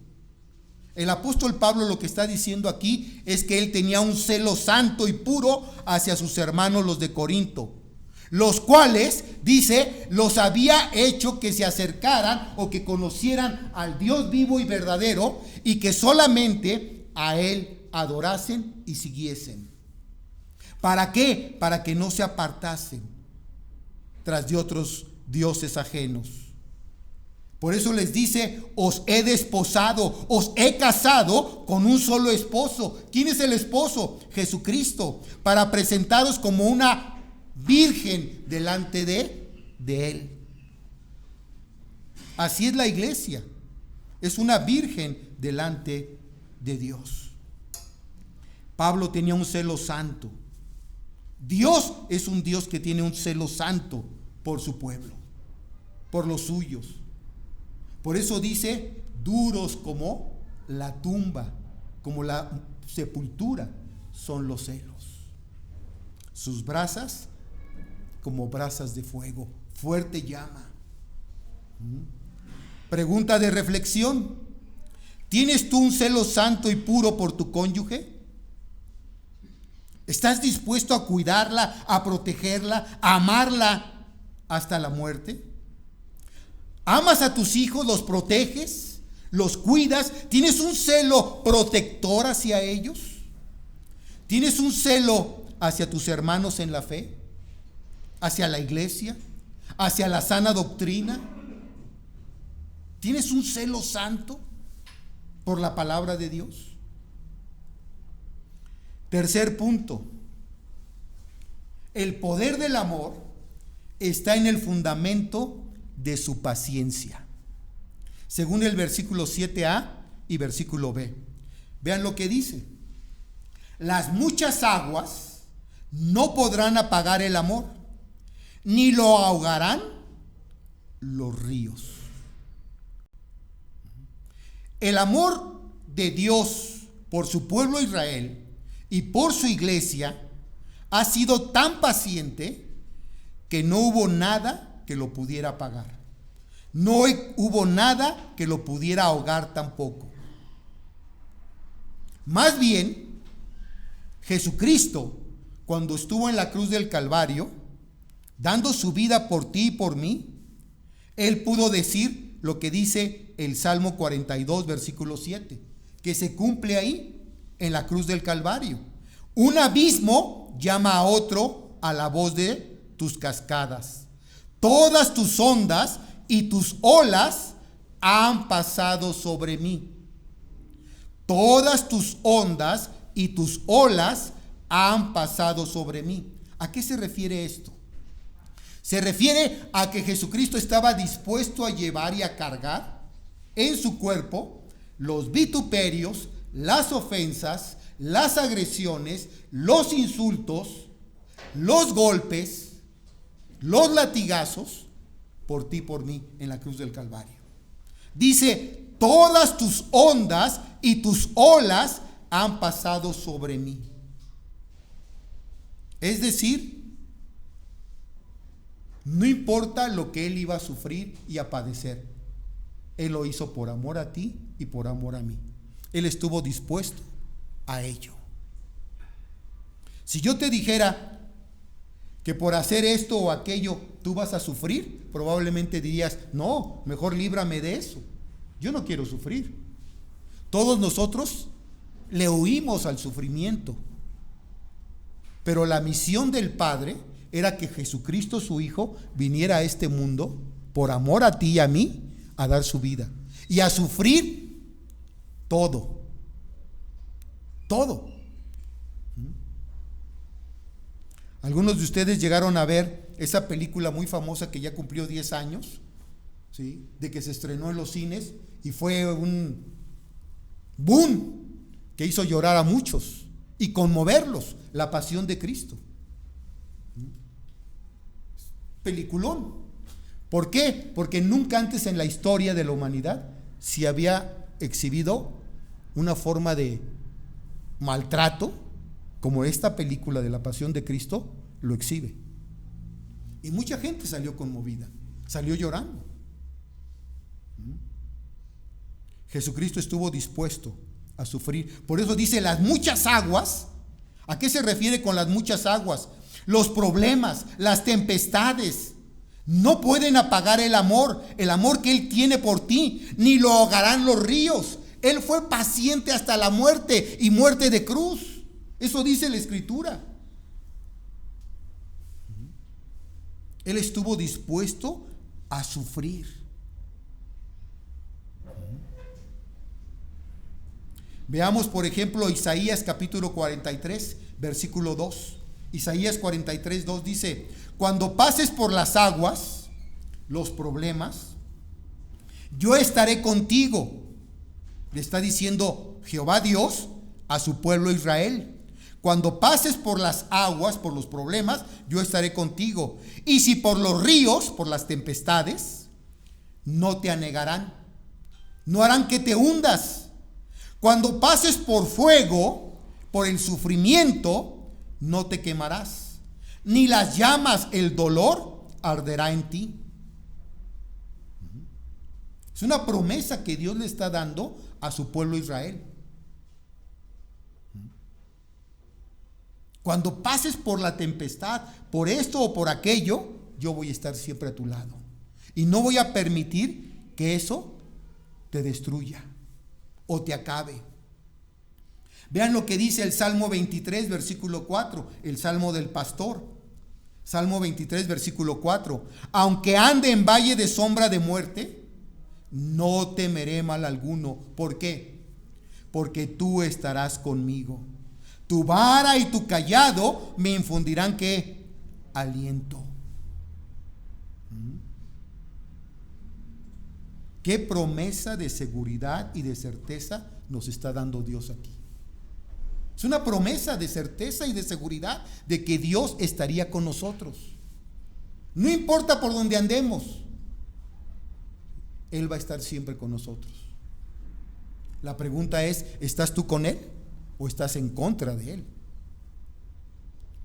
El apóstol Pablo lo que está diciendo aquí es que él tenía un celo santo y puro hacia sus hermanos los de Corinto, los cuales, dice, los había hecho que se acercaran o que conocieran al Dios vivo y verdadero y que solamente a Él adorasen y siguiesen. ¿Para qué? Para que no se apartasen tras de otros dioses ajenos. Por eso les dice, os he desposado, os he casado con un solo esposo. ¿Quién es el esposo? Jesucristo, para presentaros como una virgen delante de Él. Así es la iglesia, es una virgen delante de Dios. Pablo tenía un celo santo. Dios es un Dios que tiene un celo santo por su pueblo, por los suyos. Por eso dice, duros como la tumba, como la sepultura, son los celos. Sus brasas como brasas de fuego, fuerte llama. Pregunta de reflexión: ¿tienes tú un celo santo y puro por tu cónyuge? ¿Estás dispuesto a cuidarla, a protegerla, a amarla hasta la muerte? ¿Amas a tus hijos, los proteges, los cuidas? ¿Tienes un celo protector hacia ellos? ¿Tienes un celo hacia tus hermanos en la fe? ¿Hacia la iglesia? ¿Hacia la sana doctrina? ¿Tienes un celo santo por la palabra de Dios? Tercer punto: el poder del amor está en el fundamento de su paciencia, según el versículo 7a y versículo b. Vean lo que dice: las muchas aguas no podrán apagar el amor, ni lo ahogarán los ríos. El amor de Dios por su pueblo Israel y por su iglesia ha sido tan paciente que no hubo nada que lo pudiera apagar. No hubo nada que lo pudiera ahogar tampoco. Más bien, Jesucristo, cuando estuvo en la cruz del Calvario, dando su vida por ti y por mí, Él pudo decir lo que dice el Salmo 42, versículo 7, que se cumple ahí, en la cruz del Calvario. Un abismo llama a otro a la voz de tus cascadas. Todas tus ondas y tus olas han pasado sobre mí. Todas tus ondas y tus olas han pasado sobre mí. ¿A qué se refiere esto? Se refiere a que Jesucristo estaba dispuesto a llevar y a cargar en su cuerpo los vituperios, las ofensas, las agresiones, los insultos, los golpes, los latigazos por ti y por mí en la cruz del Calvario. Dice, todas tus ondas y tus olas han pasado sobre mí. Es decir, no importa lo que él iba a sufrir y a padecer, él lo hizo por amor a ti y por amor a mí. Él estuvo dispuesto a ello. Si yo te dijera que por hacer esto o aquello tú vas a sufrir, probablemente dirías, no, mejor líbrame de eso. Yo no quiero sufrir. Todos nosotros le huimos al sufrimiento. Pero la misión del Padre era que Jesucristo, su Hijo, viniera a este mundo por amor a ti y a mí, a dar su vida y a sufrir todo. Todo. Algunos de ustedes llegaron a ver esa película muy famosa que ya cumplió 10 años, ¿sí?, de que se estrenó en los cines y fue un boom que hizo llorar a muchos y conmoverlos, La Pasión de Cristo. Peliculón. ¿Por qué? Porque nunca antes en la historia de la humanidad se había exhibido una forma de maltrato como esta película de La Pasión de Cristo lo exhibe. Y mucha gente salió conmovida, salió llorando. Jesucristo estuvo dispuesto a sufrir. Por eso dice las muchas aguas. ¿A qué se refiere con las muchas aguas? Los problemas, las tempestades no pueden apagar el amor que Él tiene por ti, ni lo ahogarán los ríos. Él fue paciente hasta la muerte y muerte de cruz. Eso dice la Escritura. Él estuvo dispuesto a sufrir. Veamos, por ejemplo, Isaías capítulo 43, versículo 2. Isaías 43, 2 dice: cuando pases por las aguas, los problemas, yo estaré contigo. Le está diciendo Jehová Dios a su pueblo Israel. Cuando pases por las aguas, por los problemas, yo estaré contigo. Y si por los ríos, por las tempestades, no te anegarán, no harán que te hundas. Cuando pases por fuego, por el sufrimiento, no te quemarás, ni las llamas, el dolor, arderá en ti. Es una promesa que Dios le está dando a su pueblo Israel. Cuando pases por la tempestad, por esto o por aquello, yo voy a estar siempre a tu lado. Y no voy a permitir que eso te destruya o te acabe. Vean lo que dice el Salmo 23, versículo 4, el Salmo del pastor. Salmo 23, versículo 4. Aunque ande en valle de sombra de muerte, no temeré mal alguno. ¿Por qué? Porque tú estarás conmigo. Tu vara y tu cayado me infundirán ¿qué? Aliento. ¿Qué promesa de seguridad y de certeza nos está dando Dios aquí? Es una promesa de certeza y de seguridad de que Dios estaría con nosotros. No importa por dónde andemos, Él va a estar siempre con nosotros. La pregunta es, ¿estás tú con Él o estás en contra de Él?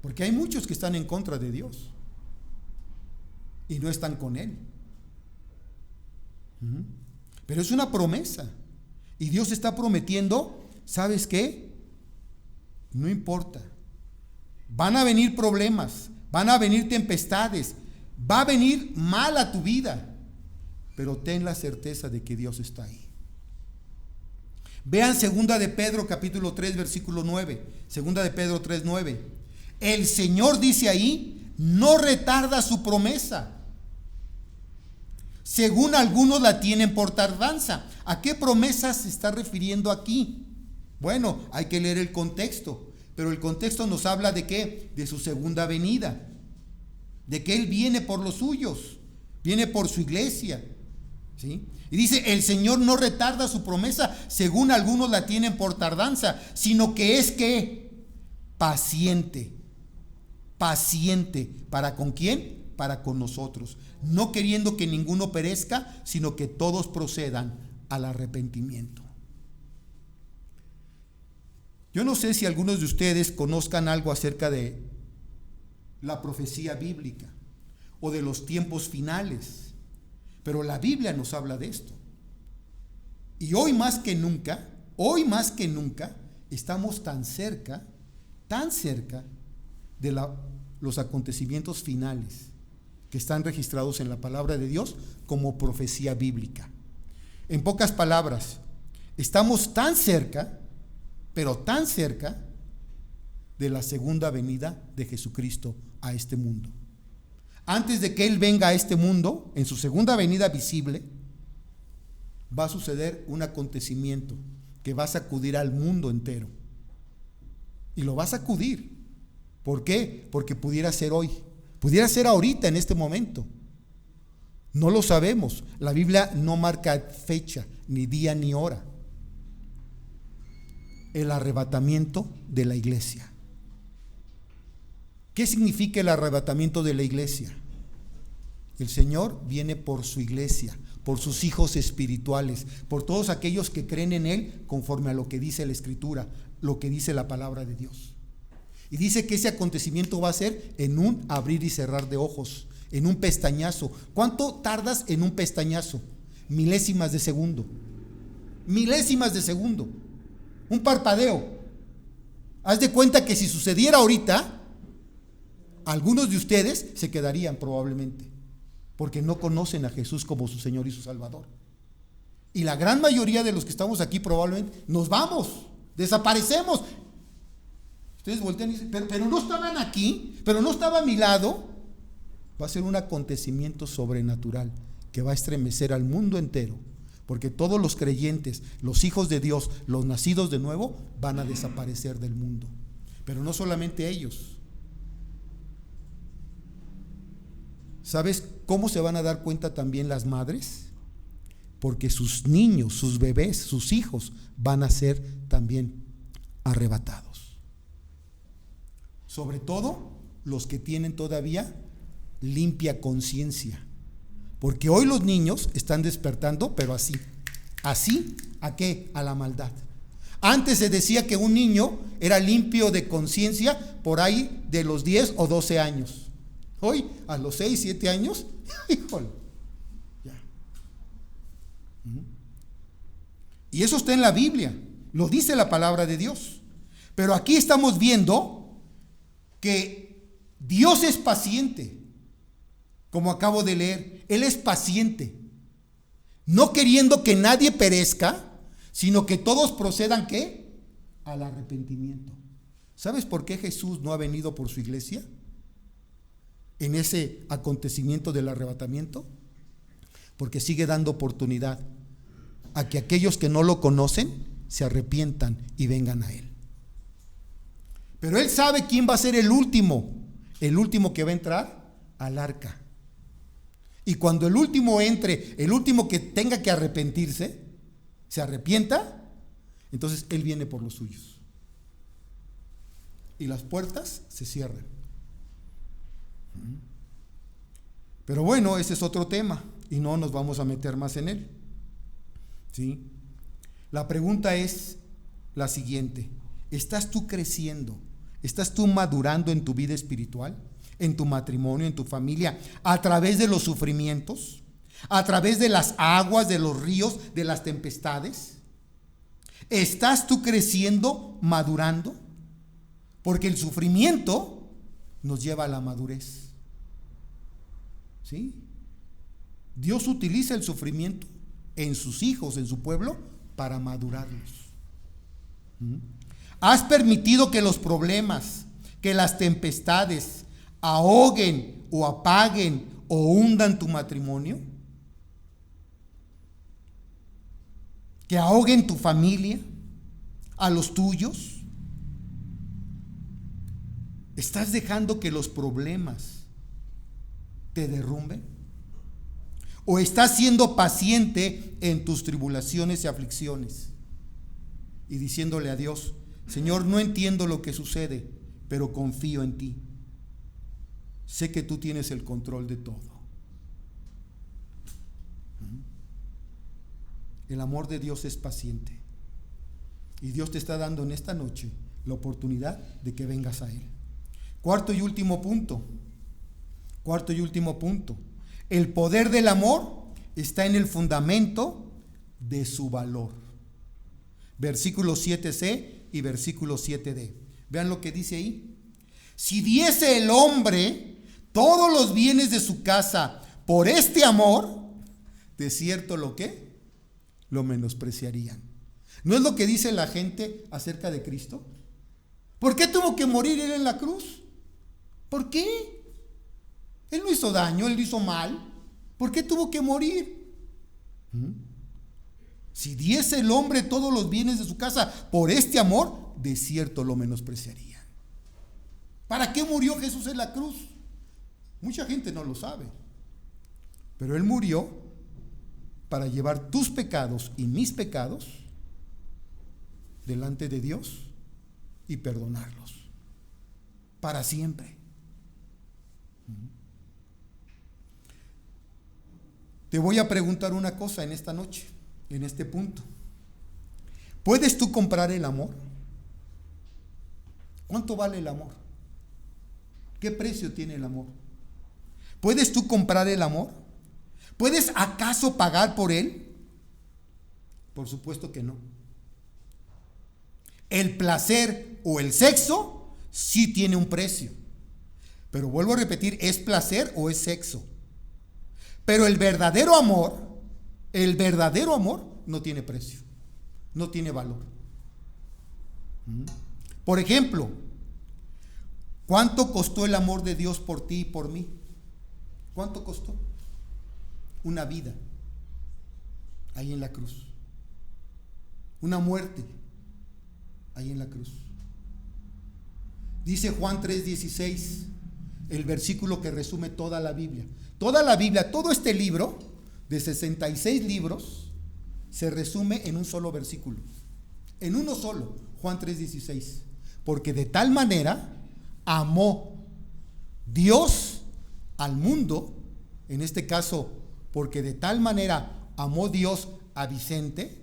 Porque hay muchos que están en contra de Dios y no están con Él. Pero es una promesa y Dios está prometiendo, ¿sabes qué? No importa, van a venir problemas, van a venir tempestades, va a venir mal a tu vida, pero ten la certeza de que Dios está ahí. Vean segunda de Pedro capítulo 3 versículo 9, segunda de Pedro 3, 9. El Señor dice ahí, no retarda su promesa, según algunos la tienen por tardanza. ¿A qué promesa se está refiriendo aquí? Bueno, hay que leer el contexto, pero el contexto nos habla de ¿qué? De su segunda venida, de que Él viene por los suyos, viene por su iglesia, ¿sí? Y dice, el Señor no retarda su promesa, según algunos la tienen por tardanza, sino que es ¿qué? Paciente, ¿para con quién? Para con nosotros, no queriendo que ninguno perezca, sino que todos procedan al arrepentimiento. Yo no sé si algunos de ustedes conozcan algo acerca de la profecía bíblica o de los tiempos finales, pero la Biblia nos habla de esto. Y hoy más que nunca, estamos tan cerca de los acontecimientos finales que están registrados en la palabra de Dios como profecía bíblica. En pocas palabras, estamos tan cerca, pero tan cerca de la segunda venida de Jesucristo a este mundo. Antes de que Él venga a este mundo, en su segunda venida visible, va a suceder un acontecimiento que va a sacudir al mundo entero. Y lo va a sacudir. ¿Por qué? Porque pudiera ser hoy, pudiera ser ahorita, en este momento. No lo sabemos. La Biblia no marca fecha, ni día, ni hora. El arrebatamiento de la iglesia. ¿Qué significa el arrebatamiento de la iglesia? El Señor viene por su iglesia, por sus hijos espirituales, por todos aquellos que creen en Él conforme a lo que dice la Escritura, lo que dice la palabra de Dios. Y dice que ese acontecimiento va a ser en un abrir y cerrar de ojos, en un pestañazo. ¿Cuánto tardas en un pestañazo? Milésimas de segundo. Milésimas de segundo. Un parpadeo. Haz de cuenta que si sucediera ahorita, algunos de ustedes se quedarían probablemente, porque no conocen a Jesús como su Señor y su Salvador. Y la gran mayoría de los que estamos aquí probablemente nos vamos, desaparecemos. Ustedes voltean y dicen, pero no estaban aquí, pero no estaba a mi lado. Va a ser un acontecimiento sobrenatural que va a estremecer al mundo entero, porque todos los creyentes, los hijos de Dios, los nacidos de nuevo, van a desaparecer del mundo. Pero no solamente ellos. ¿Sabes cómo se van a dar cuenta también las madres? Porque sus niños, sus bebés, sus hijos van a ser también arrebatados. Sobre todo los que tienen todavía limpia conciencia. Porque hoy los niños están despertando, pero así. ¿Así? ¿A qué? A la maldad. Antes se decía que un niño era limpio de conciencia por ahí de los 10 o 12 años. Hoy, a los 6, 7 años, híjole, ya. Y eso está en la Biblia, lo dice la palabra de Dios. Pero aquí estamos viendo que Dios es paciente, como acabo de leer. Él es paciente, no queriendo que nadie perezca, sino que todos procedan, ¿qué? Al arrepentimiento. ¿Sabes por qué Jesús no ha venido por su iglesia en ese acontecimiento del arrebatamiento? Porque sigue dando oportunidad a que aquellos que no lo conocen se arrepientan y vengan a Él. Pero Él sabe quién va a ser el último que va a entrar al arca. Y cuando el último entre, el último que tenga que arrepentirse, se arrepienta, entonces Él viene por los suyos. Y las puertas se cierran. Pero bueno, ese es otro tema y no nos vamos a meter más en él. ¿Sí? La pregunta es la siguiente: ¿estás tú creciendo? ¿Estás tú madurando en tu vida espiritual? ¿En tu matrimonio, en tu familia? ¿A través de los sufrimientos? ¿A través de las aguas, de los ríos, de las tempestades? ¿Estás tú creciendo, madurando? Porque el sufrimiento nos lleva a la madurez. ¿Sí? Dios utiliza el sufrimiento en sus hijos, en su pueblo, para madurarlos. ¿Has permitido que los problemas, que las tempestades ahoguen o apaguen o hundan tu matrimonio? ¿Que ahoguen tu familia, a los tuyos? ¿Estás dejando que los problemas te derrumben? ¿O estás siendo paciente en tus tribulaciones y aflicciones y diciéndole a Dios: Señor, no entiendo lo que sucede, pero confío en ti? Sé que tú tienes el control de todo. El amor de Dios es paciente. Y Dios te está dando en esta noche la oportunidad de que vengas a Él. Cuarto y último punto. El poder del amor está en el fundamento de su valor. Versículo 7c y versículo 7d. Vean lo que dice ahí. Si diese el hombre todos los bienes de su casa por este amor, de cierto lo que lo menospreciarían. ¿No es lo que dice la gente acerca de Cristo? ¿Por qué tuvo que morir Él en la cruz? ¿Por qué? Él no hizo daño, Él no hizo mal. ¿Por qué tuvo que morir? Si diese el hombre todos los bienes de su casa por este amor, de cierto lo menospreciarían. ¿Para qué murió Jesús en la cruz? Mucha gente no lo sabe. Pero Él murió para llevar tus pecados y mis pecados delante de Dios y perdonarlos para siempre. Te voy a preguntar una cosa en esta noche, en este punto. ¿Puedes tú comprar el amor? ¿Cuánto vale el amor? ¿Qué precio tiene el amor? ¿Puedes tú comprar el amor? ¿Puedes acaso pagar por él? Por supuesto que no. El placer o el sexo sí tiene un precio. Pero vuelvo a repetir, ¿es placer o es sexo? Pero el verdadero amor no tiene precio, no tiene valor. Por ejemplo, ¿cuánto costó el amor de Dios por ti y por mí? ¿Cuánto costó? Una vida ahí en la cruz. Una muerte ahí en la cruz. Dice Juan 3:16, el versículo que resume toda la Biblia. Toda la Biblia, todo este libro de 66 libros se resume en un solo versículo. En uno solo, Juan 3:16. Porque de tal manera amó Dios al mundo, en este caso, porque de tal manera amó Dios a Vicente,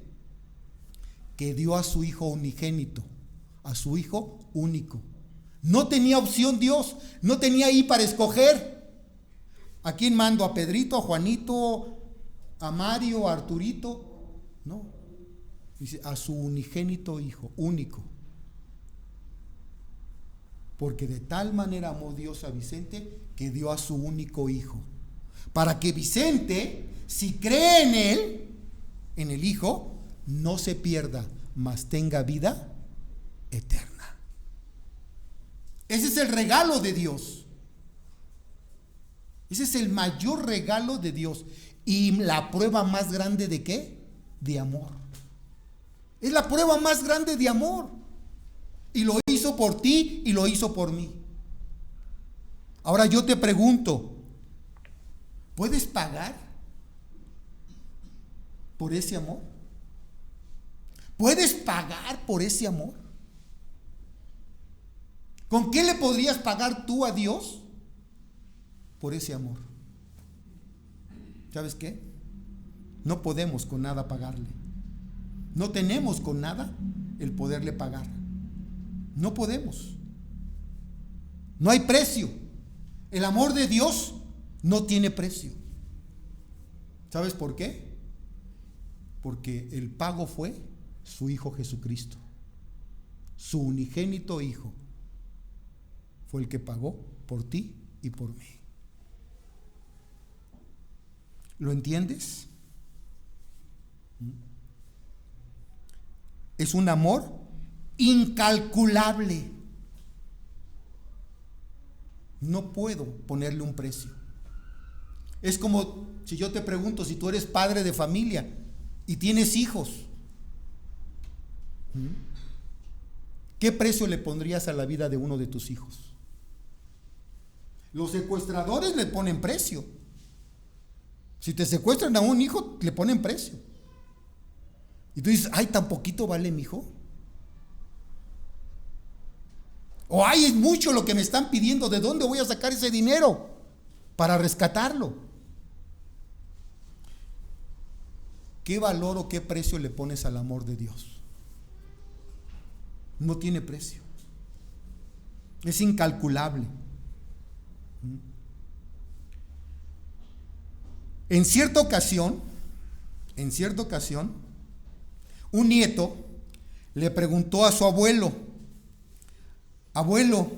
que dio a su hijo unigénito, a su hijo único. No tenía opción Dios, no tenía ahí para escoger. ¿A quién mando? ¿A Pedrito, a Juanito, a Mario, a Arturito? No. Dice, a su unigénito hijo, único. Porque de tal manera amó Dios a Vicente que dio a su único hijo. Para que Vicente, si cree en él, en el hijo, no se pierda, mas tenga vida eterna. Ese es el regalo de Dios. Ese es el mayor regalo de Dios. Y la prueba más grande ¿de qué? De amor. Es la prueba más grande de amor. Y lo hizo por ti y lo hizo por mí. Ahora yo te pregunto, ¿puedes pagar por ese amor? ¿Puedes pagar por ese amor? ¿Con qué le podrías pagar tú a Dios por ese amor? ¿Sabes qué? No podemos con nada pagarle. No tenemos con nada el poderle pagar. No podemos. No hay precio. El amor de Dios no tiene precio. ¿Sabes por qué? Porque el pago fue su Hijo Jesucristo. Su unigénito Hijo fue el que pagó por ti y por mí. ¿Lo entiendes? Es un amor incalculable. No puedo ponerle un precio. Es como si yo te pregunto, si tú eres padre de familia y tienes hijos, ¿qué precio le pondrías a la vida de uno de tus hijos? Los secuestradores le ponen precio. Si te secuestran a un hijo, le ponen precio. Y tú dices, ay, ¿tan poquito vale mi hijo? O ay, es mucho lo que me están pidiendo, ¿de dónde voy a sacar ese dinero para rescatarlo? ¿qué valor o qué precio le pones al amor de Dios? No tiene precio. Es incalculable. En cierta ocasión, un nieto le preguntó a su abuelo: abuelo,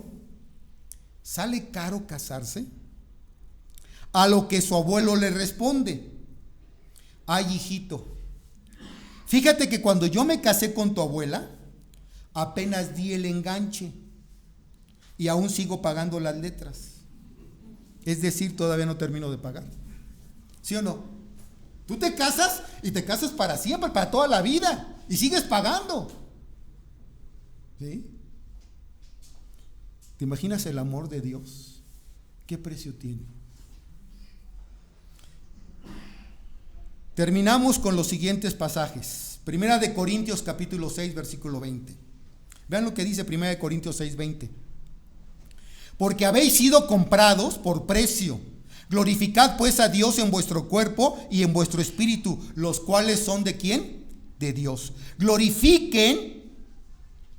¿sale caro casarse? A lo que su abuelo le responde: ay, hijito, fíjate que cuando yo me casé con tu abuela, apenas di el enganche y aún sigo pagando las letras. Es decir, todavía no termino de pagar. ¿Sí o no? Tú te casas y te casas para siempre, para toda la vida, y sigues pagando. ¿Sí? ¿Te imaginas el amor de Dios? ¿Qué precio tiene? Terminamos con los siguientes pasajes. Primera de Corintios capítulo 6, versículo 20. Vean lo que dice Primera de Corintios 6, 20. Porque habéis sido comprados por precio. Glorificad pues a Dios en vuestro cuerpo y en vuestro espíritu, los cuales son ¿de quién? De Dios. Glorifiquen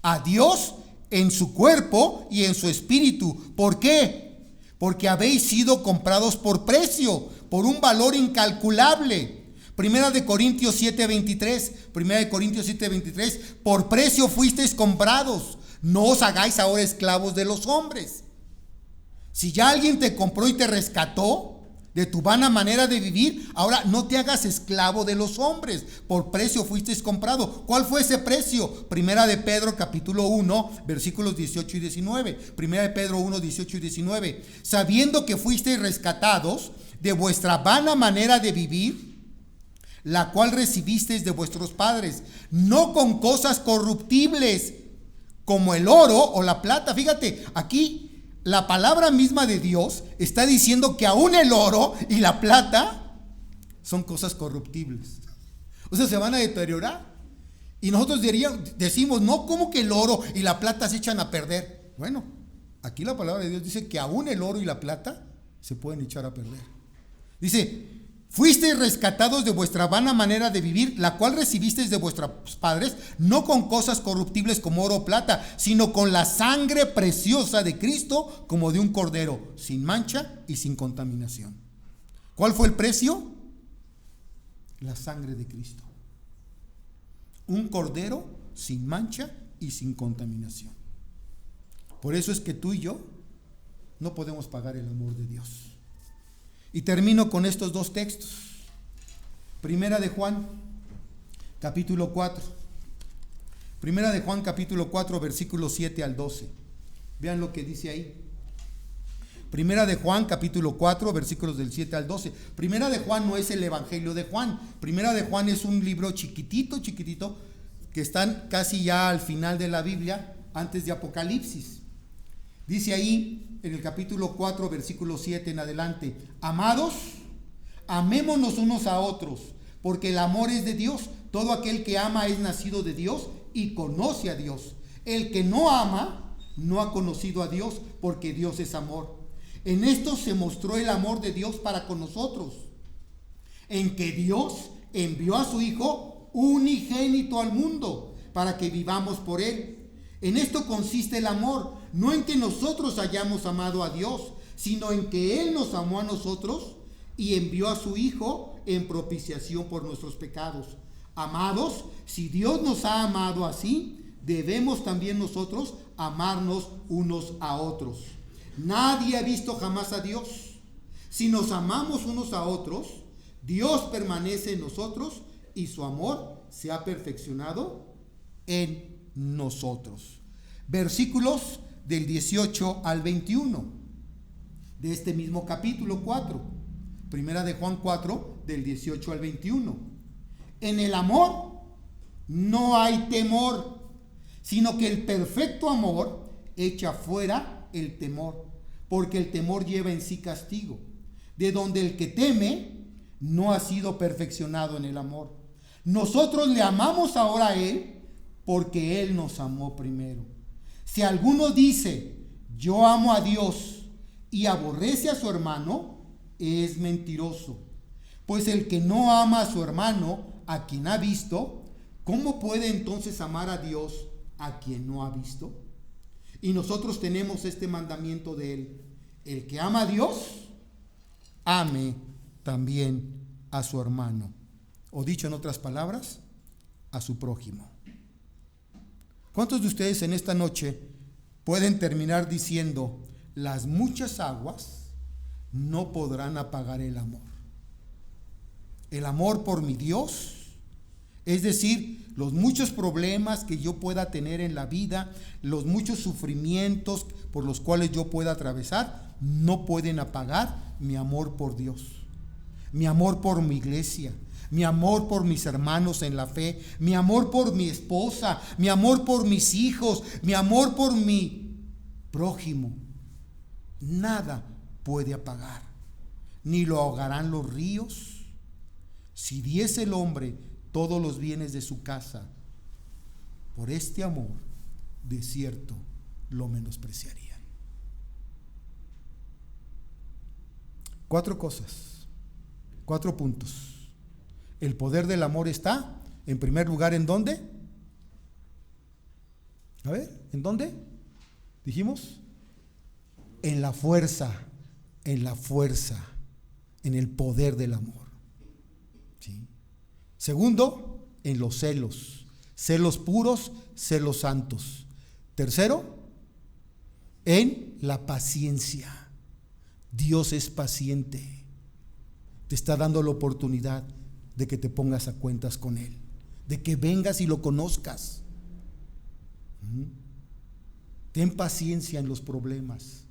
a Dios en su cuerpo y en su espíritu. ¿Por qué? Porque habéis sido comprados por precio, por un valor incalculable. Primera de Corintios 7:23, por precio fuisteis comprados, no os hagáis ahora esclavos de los hombres. Si ya alguien te compró y te rescató de tu vana manera de vivir, ahora no te hagas esclavo de los hombres. Por precio fuisteis comprado. ¿Cuál fue ese precio? Primera de Pedro capítulo 1, versículos 18 y 19. Primera de Pedro 1, 18 y 19. Sabiendo que fuisteis rescatados de vuestra vana manera de vivir, la cual recibisteis de vuestros padres, no con cosas corruptibles como el oro o la plata. Fíjate, aquí la palabra misma de Dios está diciendo que aún el oro y la plata son cosas corruptibles. O sea, se van a deteriorar. Y nosotros decimos, no, ¿cómo que el oro y la plata se echan a perder? Bueno, aquí la palabra de Dios dice que aún el oro y la plata se pueden echar a perder. Dice: fuisteis rescatados de vuestra vana manera de vivir, la cual recibisteis de vuestros padres, no con cosas corruptibles como oro o plata, sino con la sangre preciosa de Cristo, como de un cordero, sin mancha y sin contaminación. ¿Cuál fue el precio? La sangre de Cristo. Un cordero sin mancha y sin contaminación. Por eso es que tú y yo no podemos pagar el amor de Dios. Y termino con estos dos textos. Primera de Juan, capítulo 4. Primera de Juan, capítulo 4, versículos 7 al 12. Vean lo que dice ahí. Primera de Juan, capítulo 4, versículos del 7 al 12. Primera de Juan no es el Evangelio de Juan. Primera de Juan es un libro chiquitito, que están casi ya al final de la Biblia, antes de Apocalipsis. Dice ahí en el capítulo 4, versículo 7 en adelante: amados, amémonos unos a otros, porque el amor es de Dios. Todo aquel que ama es nacido de Dios y conoce a Dios. El que no ama no ha conocido a Dios, porque Dios es amor. En esto se mostró el amor de Dios para con nosotros, en que Dios envió a su Hijo unigénito al mundo, para que vivamos por él. En esto consiste el amor, no en que nosotros hayamos amado a Dios, sino en que Él nos amó a nosotros y envió a su Hijo en propiciación por nuestros pecados. Amados, si Dios nos ha amado así, debemos también nosotros amarnos unos a otros. Nadie ha visto jamás a Dios. Si nos amamos unos a otros, Dios permanece en nosotros y su amor se ha perfeccionado en nosotros. Versículos del 18 al 21 de este mismo capítulo 4. Primera de Juan 4, del 18 al 21. En el amor no hay temor, sino que el perfecto amor echa fuera el temor, porque el temor lleva en sí castigo, de donde el que teme no ha sido perfeccionado en el amor. Nosotros le amamos ahora a Él, porque Él nos amó primero. Si alguno dice, yo amo a Dios, y aborrece a su hermano, es mentiroso. Pues el que no ama a su hermano, a quien ha visto, ¿cómo puede entonces amar a Dios a quien no ha visto? Y nosotros tenemos este mandamiento de Él: el que ama a Dios, ame también a su hermano. O dicho en otras palabras, a su prójimo. ¿Cuántos de ustedes en esta noche pueden terminar diciendo: las muchas aguas no podrán apagar el amor? El amor por mi Dios, es decir, los muchos problemas que yo pueda tener en la vida, los muchos sufrimientos por los cuales yo pueda atravesar, no pueden apagar mi amor por Dios, mi amor por mi iglesia, mi amor por mis hermanos en la fe, mi amor por mi esposa, mi amor por mis hijos, mi amor por mi prójimo. Nada puede apagar, ni lo ahogarán los ríos. Si diese el hombre todos los bienes de su casa, por este amor, de cierto lo menospreciarían. 4 cosas, 4 puntos. El poder del amor está, en primer lugar, ¿en dónde? A ver, ¿en dónde? Dijimos, en la fuerza, en el poder del amor. ¿Sí? Segundo, en los celos puros, celos santos. Tercero, en la paciencia. Dios es paciente, te está dando la oportunidad de que te pongas a cuentas con Él, de que vengas y lo conozcas. Ten paciencia en los problemas.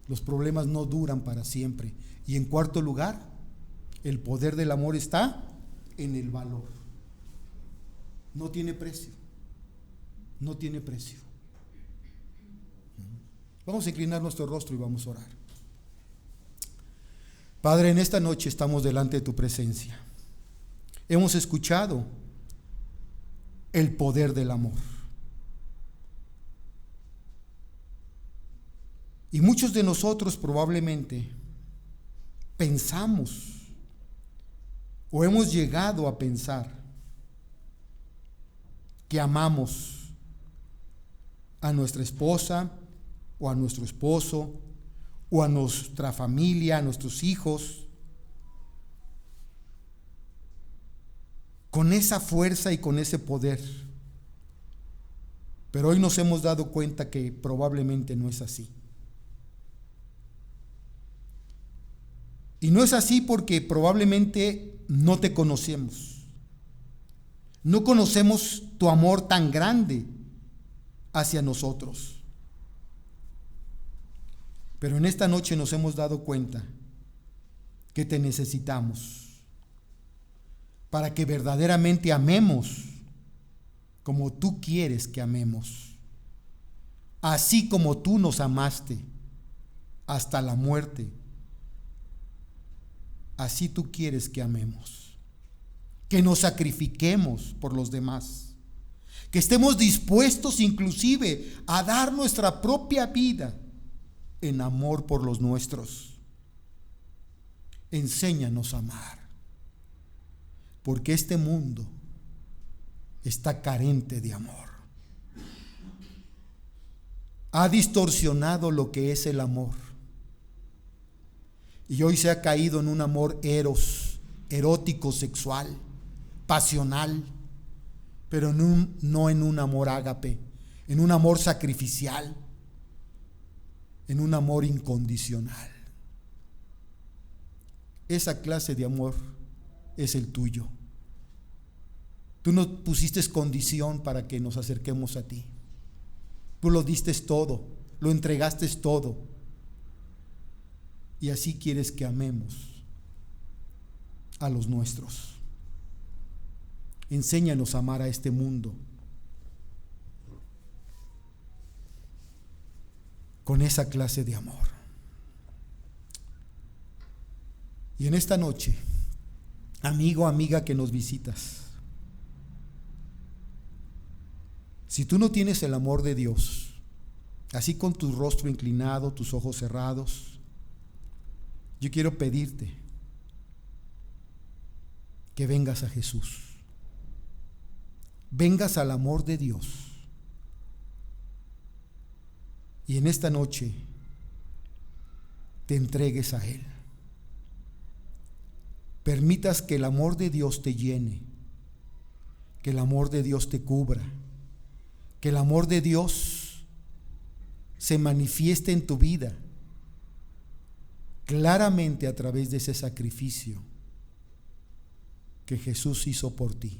Los problemas no duran para siempre. Y en cuarto lugar, el poder del amor está en el valor. No tiene precio. No tiene precio. Vamos a inclinar nuestro rostro y vamos a orar. Padre, en esta noche estamos delante de tu presencia. Hemos escuchado el poder del amor. Y muchos de nosotros probablemente pensamos o hemos llegado a pensar que amamos a nuestra esposa o a nuestro esposo o a nuestra familia, a nuestros hijos, con esa fuerza y con ese poder. Pero hoy nos hemos dado cuenta que probablemente no es así. Y no es así porque probablemente no te conocemos. No conocemos tu amor tan grande hacia nosotros. Pero en esta noche nos hemos dado cuenta que te necesitamos para que verdaderamente amemos como tú quieres que amemos, así como tú nos amaste hasta la muerte. Así tú quieres que amemos, que nos sacrifiquemos por los demás, que estemos dispuestos inclusive a dar nuestra propia vida en amor por los nuestros. Enséñanos a amar, porque este mundo está carente de amor. Ha distorsionado lo que es el amor. Y hoy se ha caído en un amor erótico, sexual, pasional, pero no en un amor ágape, en un amor sacrificial, en un amor incondicional. Esa clase de amor es el tuyo. Tú no pusiste condición para que nos acerquemos a ti. Tú lo diste todo, lo entregaste todo. Y así quieres que amemos a los nuestros. Enséñanos a amar a este mundo con esa clase de amor. Y en esta noche, amigo, amiga que nos visitas, si tú no tienes el amor de Dios, así con tu rostro inclinado, tus ojos cerrados, yo quiero pedirte que vengas a Jesús. Vengas al amor de Dios. Y en esta noche te entregues a Él. Permitas que el amor de Dios te llene, que el amor de Dios te cubra, que el amor de Dios se manifieste en tu vida claramente a través de ese sacrificio que Jesús hizo por ti.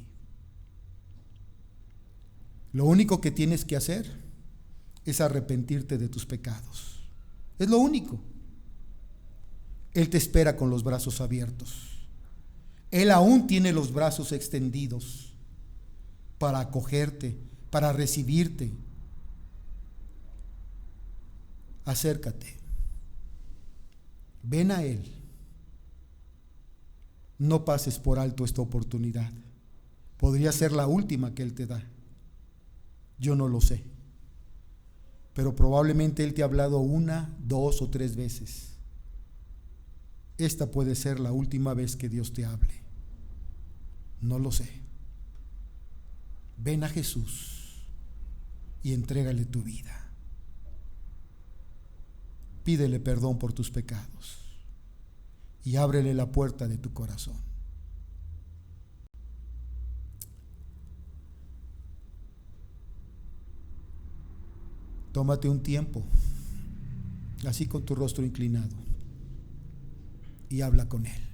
Lo único que tienes que hacer es arrepentirte de tus pecados. Es lo único. Él te espera con los brazos abiertos. Él aún tiene los brazos extendidos para acogerte, para recibirte. Acércate. Ven a Él. No pases por alto esta oportunidad. Podría ser la última que Él te da. Yo no lo sé. Pero probablemente Él te ha hablado 1, 2 o 3 veces. Esta puede ser la última vez que Dios te hable. No lo sé. Ven a Jesús y entrégale tu vida. Pídele perdón por tus pecados y ábrele la puerta de tu corazón. Tómate un tiempo, así con tu rostro inclinado, y habla con Él.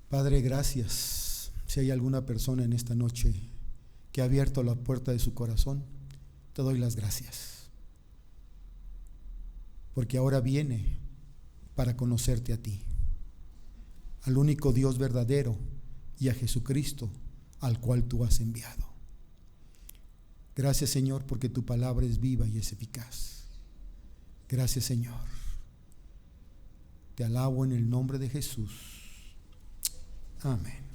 Padre, gracias. Si hay alguna persona en esta noche que ha abierto la puerta de su corazón, te doy las gracias. Porque ahora viene para conocerte a ti, al único Dios verdadero y a Jesucristo al cual tú has enviado. Gracias, Señor, porque tu palabra es viva y es eficaz. Gracias, Señor. Te alabo en el nombre de Jesús. Amén.